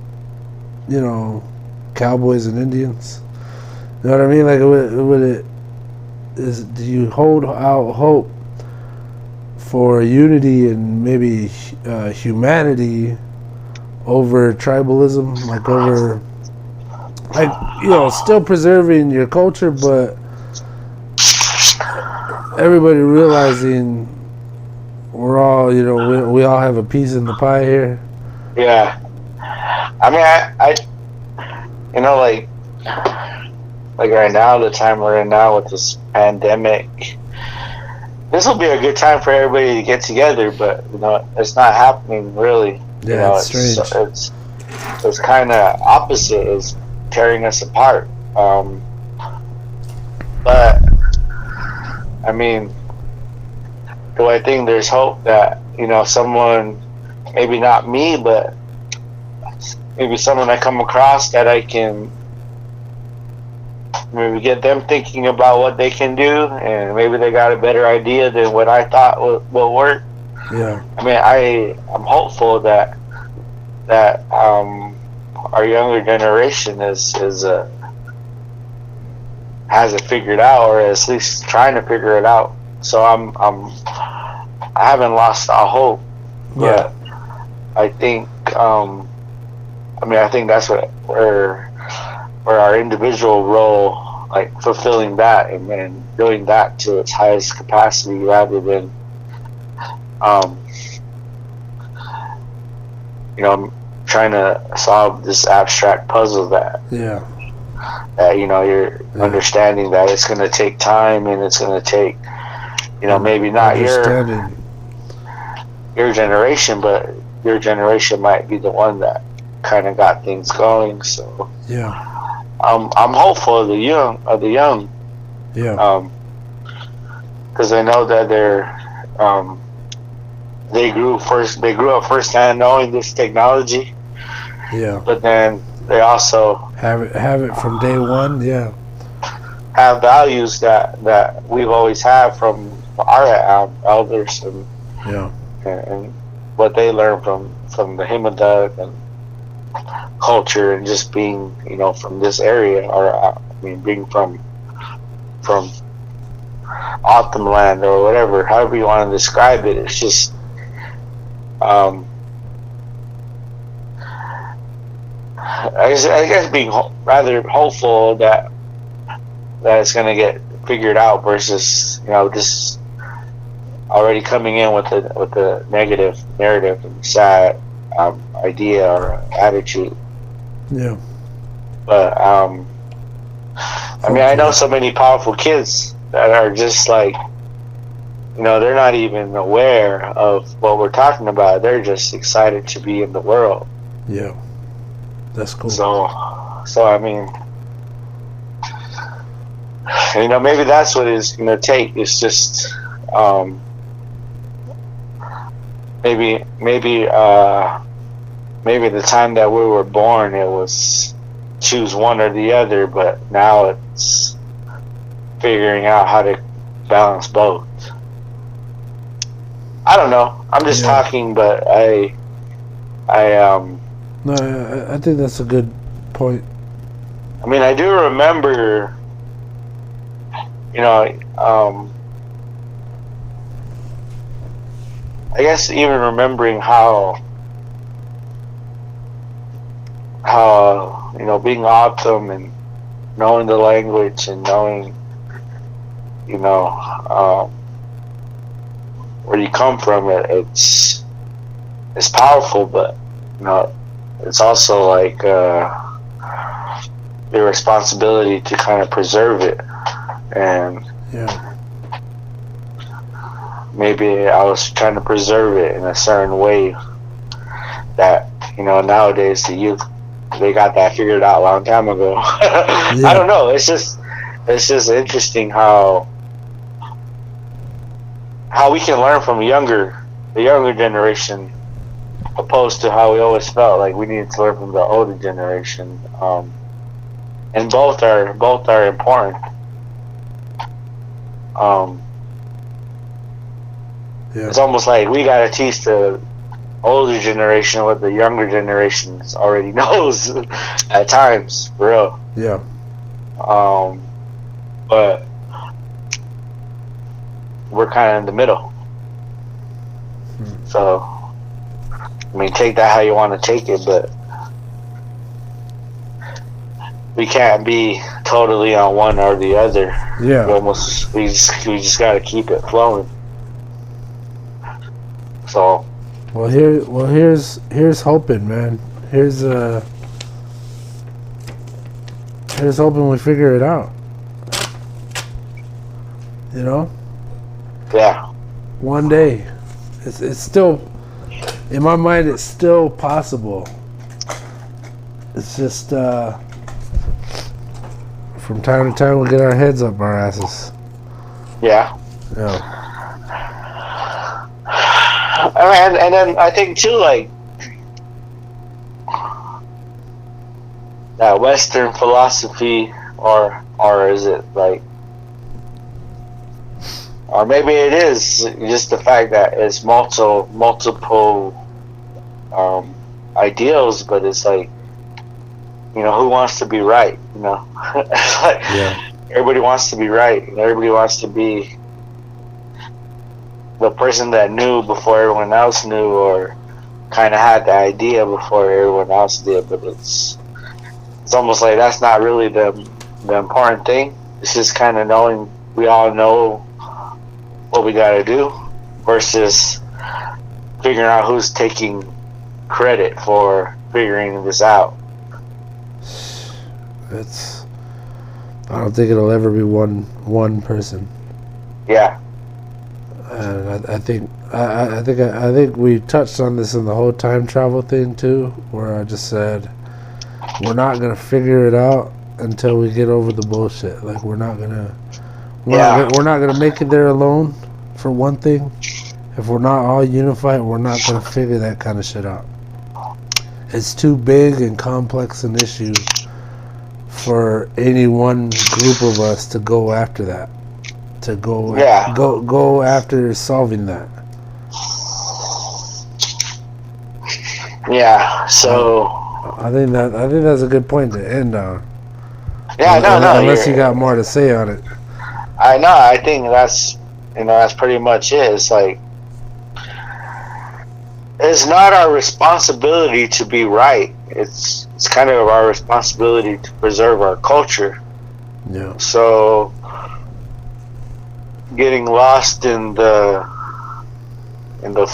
Speaker 1: you know, cowboys and Indians? You know what I mean? Like, do you hold out hope for unity and maybe humanity over tribalism? Like over, like, you know, still preserving your culture, but everybody realizing we're all, you know, we all have a piece in the pie here.
Speaker 2: Yeah. I mean, I you know, like right now, the time we're in now with this pandemic, this will be a good time for everybody to get together, but, you know, it's not happening really.
Speaker 1: Yeah,
Speaker 2: you know,
Speaker 1: it's strange.
Speaker 2: It's kind of opposite, is tearing us apart. But I mean, do I think there's hope that, you know, someone, maybe not me, but maybe someone I come across that I can maybe get them thinking about what they can do, and maybe they got a better idea than what I thought will work.
Speaker 1: Yeah.
Speaker 2: I mean, I'm hopeful that our younger generation has it figured out, or at least trying to figure it out. So I haven't lost all hope, but yeah. I think I think that's where our individual role, like fulfilling that and doing that to its highest capacity, rather than you know, trying to solve this abstract puzzle that you know, you're understanding that it's going to take time, and it's going to take, you know, maybe not your generation, but your generation might be the one that kind of got things going. So
Speaker 1: yeah,
Speaker 2: I'm hopeful of the young.
Speaker 1: Yeah.
Speaker 2: Because I know that they grew up firsthand knowing this technology.
Speaker 1: Yeah.
Speaker 2: But then they also
Speaker 1: have it from day one. Yeah.
Speaker 2: Have values that we've always had from our elders, and and what they learned from the Himadug and culture, and just being, you know, from this area, or I mean, being from Autumn land, or whatever, however you want to describe it. It's just I guess being rather hopeful that it's going to get figured out, versus, you know, just already coming in with the negative narrative and sad idea or attitude.
Speaker 1: Yeah.
Speaker 2: But I mean, I know so many powerful kids that are just like, you know, they're not even aware of what we're talking about. They're just excited to be in the world.
Speaker 1: Yeah. That's cool.
Speaker 2: So I mean, you know, maybe that's what it's going to take. It's just maybe the time that we were born, it was choose one or the other, but now it's figuring out how to balance both. I don't know. I'm just talking, but
Speaker 1: no, I think that's a good point.
Speaker 2: I mean, I do remember, you know, I guess even remembering how being awesome and knowing the language and knowing where you come from, it's powerful, but it's also like your responsibility to kind of preserve it. And maybe I was trying to preserve it in a certain way that nowadays the youth, they got that figured out a long time ago. I don't know. It's just interesting how we can learn from the younger generation, opposed to how we always felt like we needed to learn from the older generation. And both are important. It's almost like we gotta teach the older generation what the younger generation already knows at times, for real.
Speaker 1: Yeah.
Speaker 2: But we're kind of in the middle. So, I mean, take that how you want to take it, but we can't be totally on one or the other.
Speaker 1: Yeah.
Speaker 2: We just got to keep it flowing. So.
Speaker 1: Well, here's hoping, man. Here's hoping we figure it out.
Speaker 2: Yeah.
Speaker 1: One day, it's still in my mind. It's still possible. It's just from time to time we get our heads up our asses.
Speaker 2: Yeah.
Speaker 1: Yeah.
Speaker 2: And then I think too, like, that Western philosophy, or is it like, or maybe it is just the fact that it's multiple ideals, but it's like, who wants to be right? It's like, everybody wants to be right, and everybody wants to be the person that knew before everyone else knew, or kind of had the idea before everyone else did. But it's almost like that's not really the important thing. It's just kind of knowing we all know what we got to do, versus figuring out who's taking credit for figuring this out.
Speaker 1: I don't think it'll ever be one person.
Speaker 2: Yeah.
Speaker 1: And I think we touched on this in the whole time travel thing too, where I just said we're not gonna figure it out until we get over the bullshit. Like we're not gonna make it there alone. For one thing, if we're not all unified, we're not gonna figure that kind of shit out. It's too big and complex an issue for any one group of us to go after that. To go after solving that.
Speaker 2: Yeah. So
Speaker 1: I think that's a good point to end on.
Speaker 2: Yeah.
Speaker 1: Unless you got more to say on it.
Speaker 2: I know. I think that's pretty much it. It's like, it's not our responsibility to be right. It's kind of our responsibility to preserve our culture.
Speaker 1: Yeah.
Speaker 2: So, getting lost in the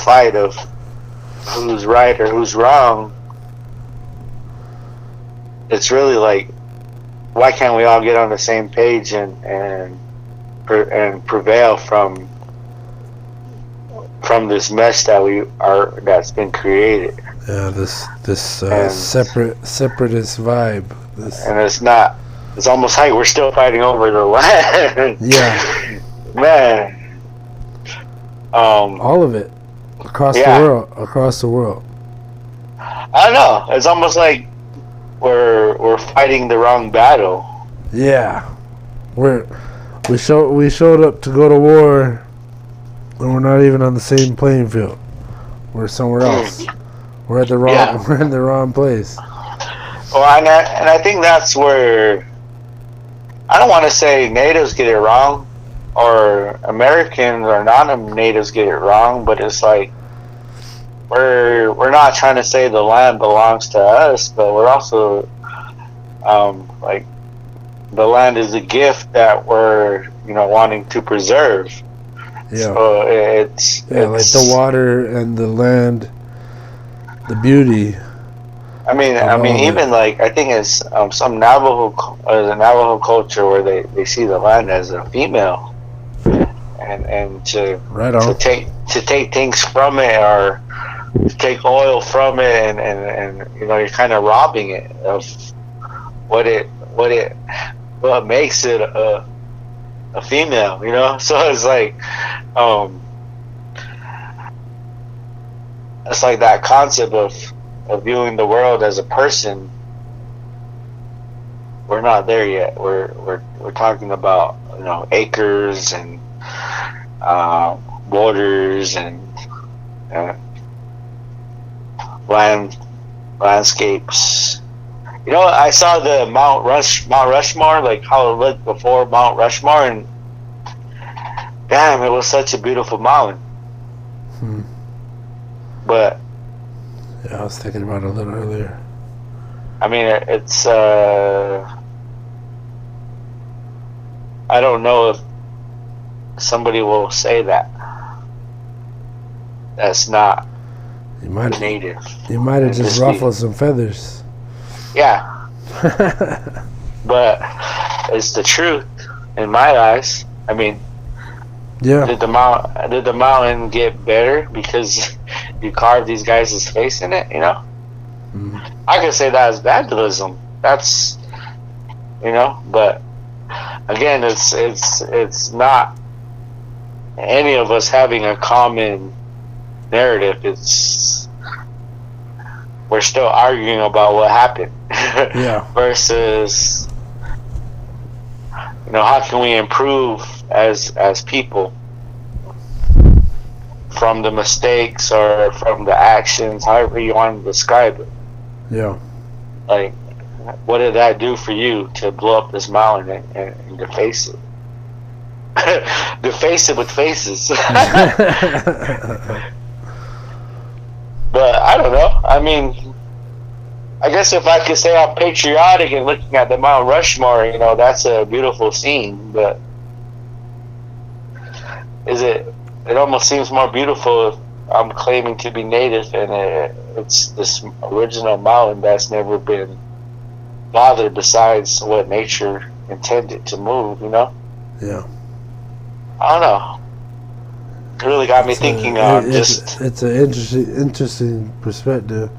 Speaker 2: fight of who's right or who's wrong, it's really like, why can't we all get on the same page and prevail from this mess that's been created?
Speaker 1: Yeah, this separatist vibe.
Speaker 2: And it's almost like we're still fighting over the land.
Speaker 1: Yeah.
Speaker 2: Man.
Speaker 1: All of it. Across the world.
Speaker 2: I don't know. It's almost like we're fighting the wrong battle.
Speaker 1: Yeah. We showed up to go to war, and we're not even on the same playing field. We're somewhere else. We're at the wrong. Yeah. We're in the wrong place.
Speaker 2: Well, and I think that's where, I don't want to say natives get it wrong, or Americans or non-natives get it wrong, but it's like, we're not trying to say the land belongs to us, but we're also like the land is a gift that we're wanting to preserve.
Speaker 1: Yeah.
Speaker 2: So it's
Speaker 1: like the water and the land, the beauty.
Speaker 2: I mean, even like I think it's some Navajo culture where they see the land as a female, and to take things from it, or to take oil from it, and you're kind of robbing it of what makes it a female, So it's like it's like that concept of viewing the world as a person. We're not there yet. We're talking about acres and borders and landscapes. I saw the Mount Rushmore, like how it looked before Mount Rushmore, and damn, it was such a beautiful mountain. But
Speaker 1: yeah, I was thinking about it a little earlier.
Speaker 2: I mean, it's I don't know if somebody will say that. That's not native.
Speaker 1: You might have just ruffled some feathers.
Speaker 2: Yeah. But it's the truth in my eyes. I mean,
Speaker 1: yeah.
Speaker 2: Did the mountain get better because you carved these guys' face in it? I could say that as vandalism. That's but again, it's not any of us having a common narrative. We're still arguing about what happened.
Speaker 1: Yeah.
Speaker 2: Versus how can we improve as people from the mistakes or from the actions, however you want to describe it.
Speaker 1: Yeah.
Speaker 2: Like, what did that do for you to blow up this mountain and deface it? Deface it with faces. But I don't know. I mean, I guess if I could say I'm patriotic and looking at the Mount Rushmore, that's a beautiful scene. But it almost seems more beautiful if I'm claiming to be native and it's this original mountain that's never been bothered besides what nature intended to move,
Speaker 1: Yeah.
Speaker 2: I don't know. It really got me thinking.
Speaker 1: It's an interesting perspective.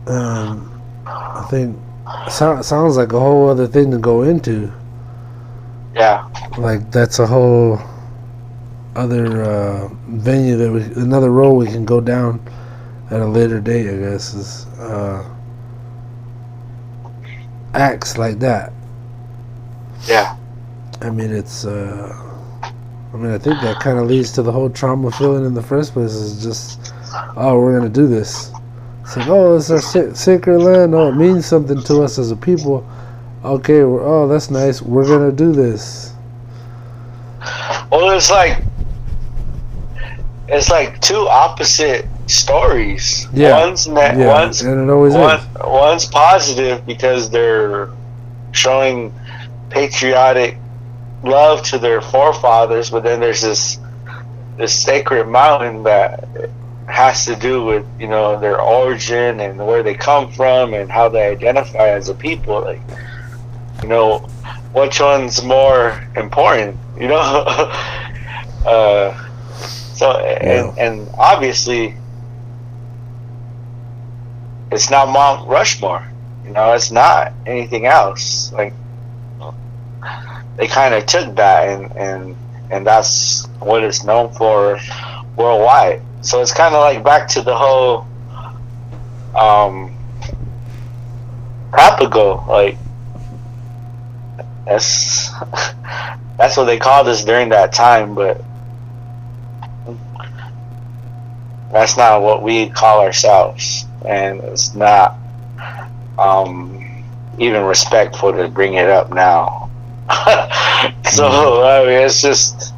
Speaker 1: I think sounds like a whole other thing to go into.
Speaker 2: Yeah.
Speaker 1: Like that's a whole other venue another road we can go down at a later date. I guess is acts like that.
Speaker 2: Yeah.
Speaker 1: I mean, I think that kind of leads to the whole trauma feeling in the first place. Is just, oh, we're gonna do this. It's like, oh, it's our sacred land. Oh, it means something to us as a people. Okay, oh, that's nice. We're gonna do this.
Speaker 2: Well, it's like two opposite stories.
Speaker 1: Yeah.
Speaker 2: One's positive because they're showing patriotic love to their forefathers, but then there's this sacred mountain that has to do with their origin and where they come from and how they identify as a people. Like, which one's more important? And obviously it's not Mount Rushmore. It's not anything else. Like, they kind of took that and that's what it's known for worldwide. So it's kind of like back to the whole Papago. Like, that's what they called us during that time, but that's not what we call ourselves, and it's not even respectful to bring it up now. So I mean, it's just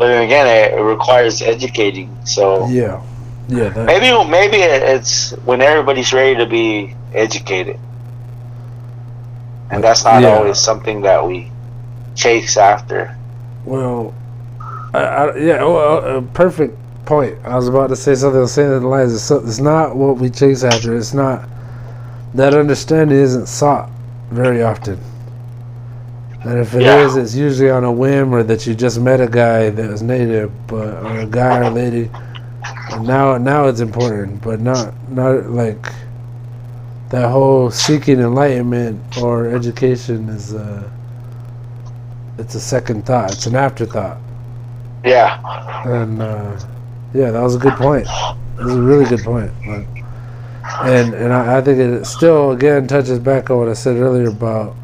Speaker 2: but then again, it requires educating. So
Speaker 1: yeah.
Speaker 2: Maybe it's when everybody's ready to be educated, and that's not always something that we chase after.
Speaker 1: Well, perfect point. I was about to say something along the lines. It's not what we chase after. It's not that understanding isn't sought very often. And if it is, it's usually on a whim, or that you just met a guy that was native, or a guy or a lady. And now it's important, but not like that whole seeking enlightenment or education is it's a second thought. It's an afterthought.
Speaker 2: Yeah.
Speaker 1: And that was a good point. It was a really good point. And I think it still again touches back on what I said earlier about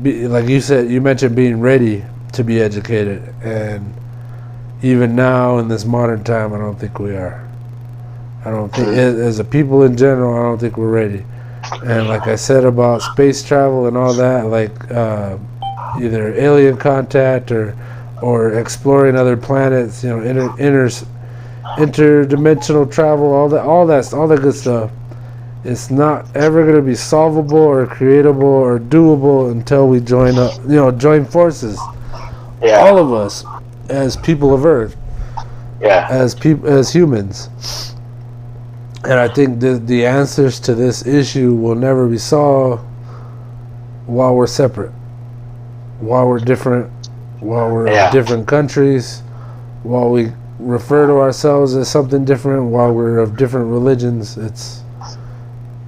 Speaker 1: like you said, you mentioned being ready to be educated, and even now in this modern time, I don't think we are. I don't think, as a people in general, I don't think we're ready. And like I said about space travel and all that, like either alien contact or exploring other planets, interdimensional travel, all that good stuff. It's not ever going to be solvable or creatable or doable until we join forces.
Speaker 2: Yeah.
Speaker 1: All of us, as people of Earth.
Speaker 2: Yeah.
Speaker 1: As humans. And I think the answers to this issue will never be solved while we're separate, while we're different, while we're in different countries, while we refer to ourselves as something different, while we're of different religions.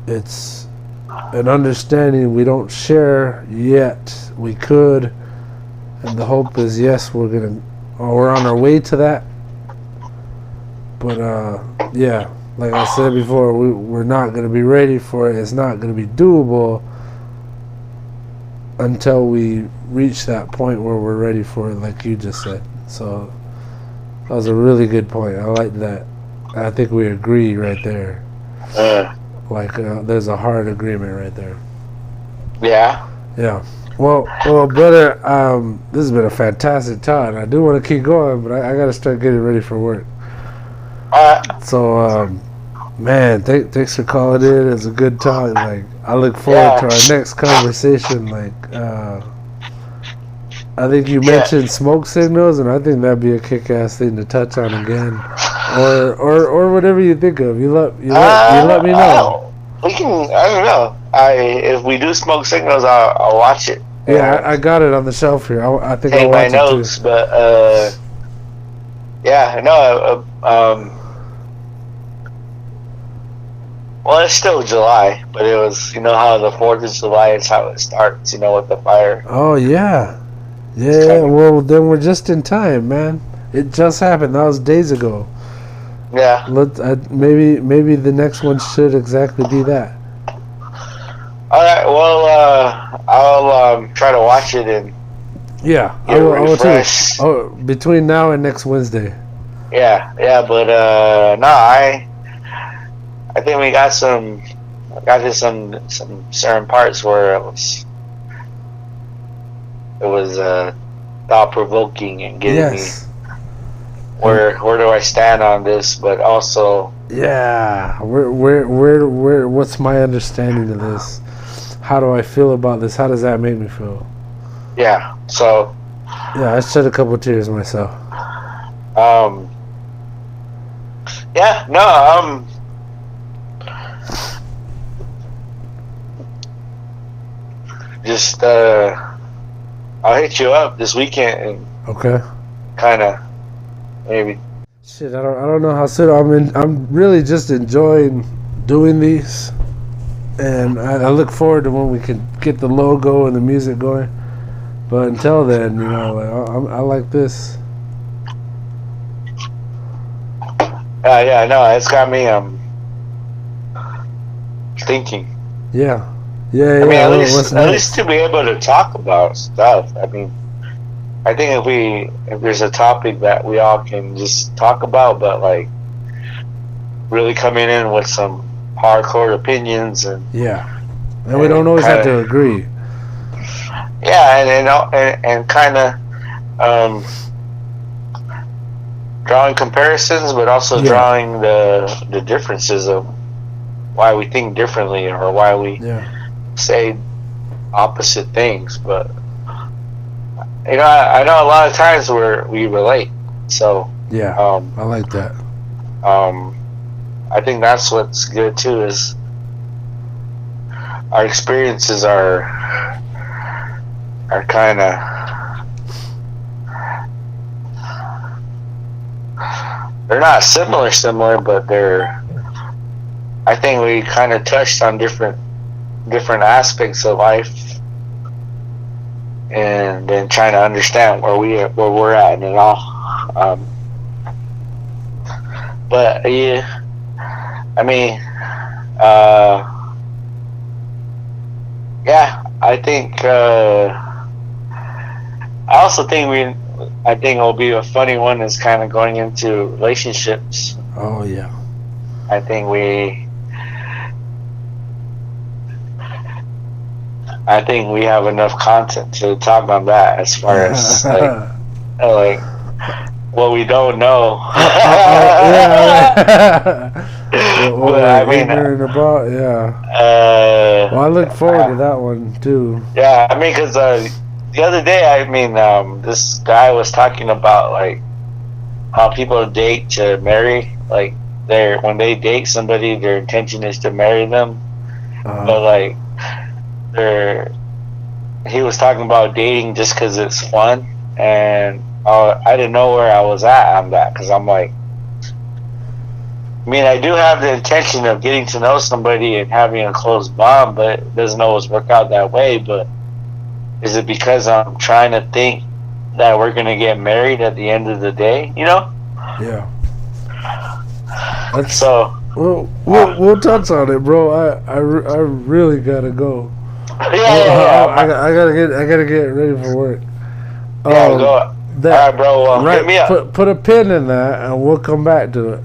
Speaker 1: It's an understanding we don't share yet. We could, and the hope is yes, we're on our way to that. But like I said before, we're not going to be ready for it. It's not going to be doable until we reach that point where we're ready for it, like you just said. So that was a really good point. I like that. I think we agree right there. There's a hard agreement right there.
Speaker 2: Yeah.
Speaker 1: Yeah. Well, brother, this has been a fantastic talk. I do want to keep going, but I got to start getting ready for work. So, man, thanks for calling in. It's a good talk. Like, I look forward to our next conversation. Like, I think you mentioned smoke signals, and I think that'd be a kick-ass thing to touch on again, or whatever you think of. You let me know.
Speaker 2: We can. I don't know. If we do smoke signals, I'll watch it.
Speaker 1: Yeah, I got it on the shelf here. I think
Speaker 2: I'll
Speaker 1: watch
Speaker 2: my notes,
Speaker 1: it too.
Speaker 2: But well, it's still July, but it was, how the 4th of July is how it starts, with the fire.
Speaker 1: Oh, yeah. Yeah, well, then we're just in time, man. It just happened. That was days ago.
Speaker 2: Yeah.
Speaker 1: Maybe the next one should exactly be that.
Speaker 2: All right, well, I'll try to watch it and
Speaker 1: I will too. Oh, between now and next Wednesday.
Speaker 2: Yeah, but no, I think we got some certain parts where it was thought provoking and getting me where do I stand on this, but also
Speaker 1: where what's my understanding of this? How do I feel about this? How does that make me feel?
Speaker 2: Yeah. So.
Speaker 1: Yeah, I shed a couple tears myself.
Speaker 2: Yeah. No. Just I'll hit you up this weekend and kind of maybe.
Speaker 1: Shit, I don't know how soon. I'm really just enjoying doing these, and I look forward to when we can get the logo and the music going. But until then, I like this.
Speaker 2: Yeah, no, it's got me thinking.
Speaker 1: Yeah.
Speaker 2: I mean, at least to be able to talk about stuff. I mean, I think if there's a topic that we all can just talk about, but like really coming in with some hardcore opinions and
Speaker 1: we don't always have to agree.
Speaker 2: Yeah, and kind of drawing comparisons, but also drawing the differences of why we think differently or why we say opposite things. But you know, I know a lot of times where we relate. So
Speaker 1: I like that.
Speaker 2: I think that's what's good too, is our experiences are kind of they're not similar, but they're. I think we kind of touched on different aspects of life, and then trying to understand where we're at and it all. But yeah, I mean, yeah, I think. I also think I think it'll be a funny one is kind of going into relationships.
Speaker 1: Oh yeah.
Speaker 2: I think we have enough content to talk about that as far as like what we don't know.
Speaker 1: What I mean, about well, I look forward to that one too.
Speaker 2: Yeah, I mean, because the other day, I mean, this guy was talking about like how people date to marry. Like when they date somebody, their intention is to marry them, but like he was talking about dating just because it's fun, and I didn't know where I was at on that, because I'm like, I mean, I do have the intention of getting to know somebody and having a close bond, but it doesn't always work out that way. But is it because I'm trying to think that we're gonna get married at the end of the day? You know?
Speaker 1: Yeah.
Speaker 2: So
Speaker 1: we'll touch on it, bro. I really gotta go.
Speaker 2: Yeah.
Speaker 1: I gotta get ready for work.
Speaker 2: Go. All right, bro. Hit me up.
Speaker 1: Put a pin in that, and we'll come back to it.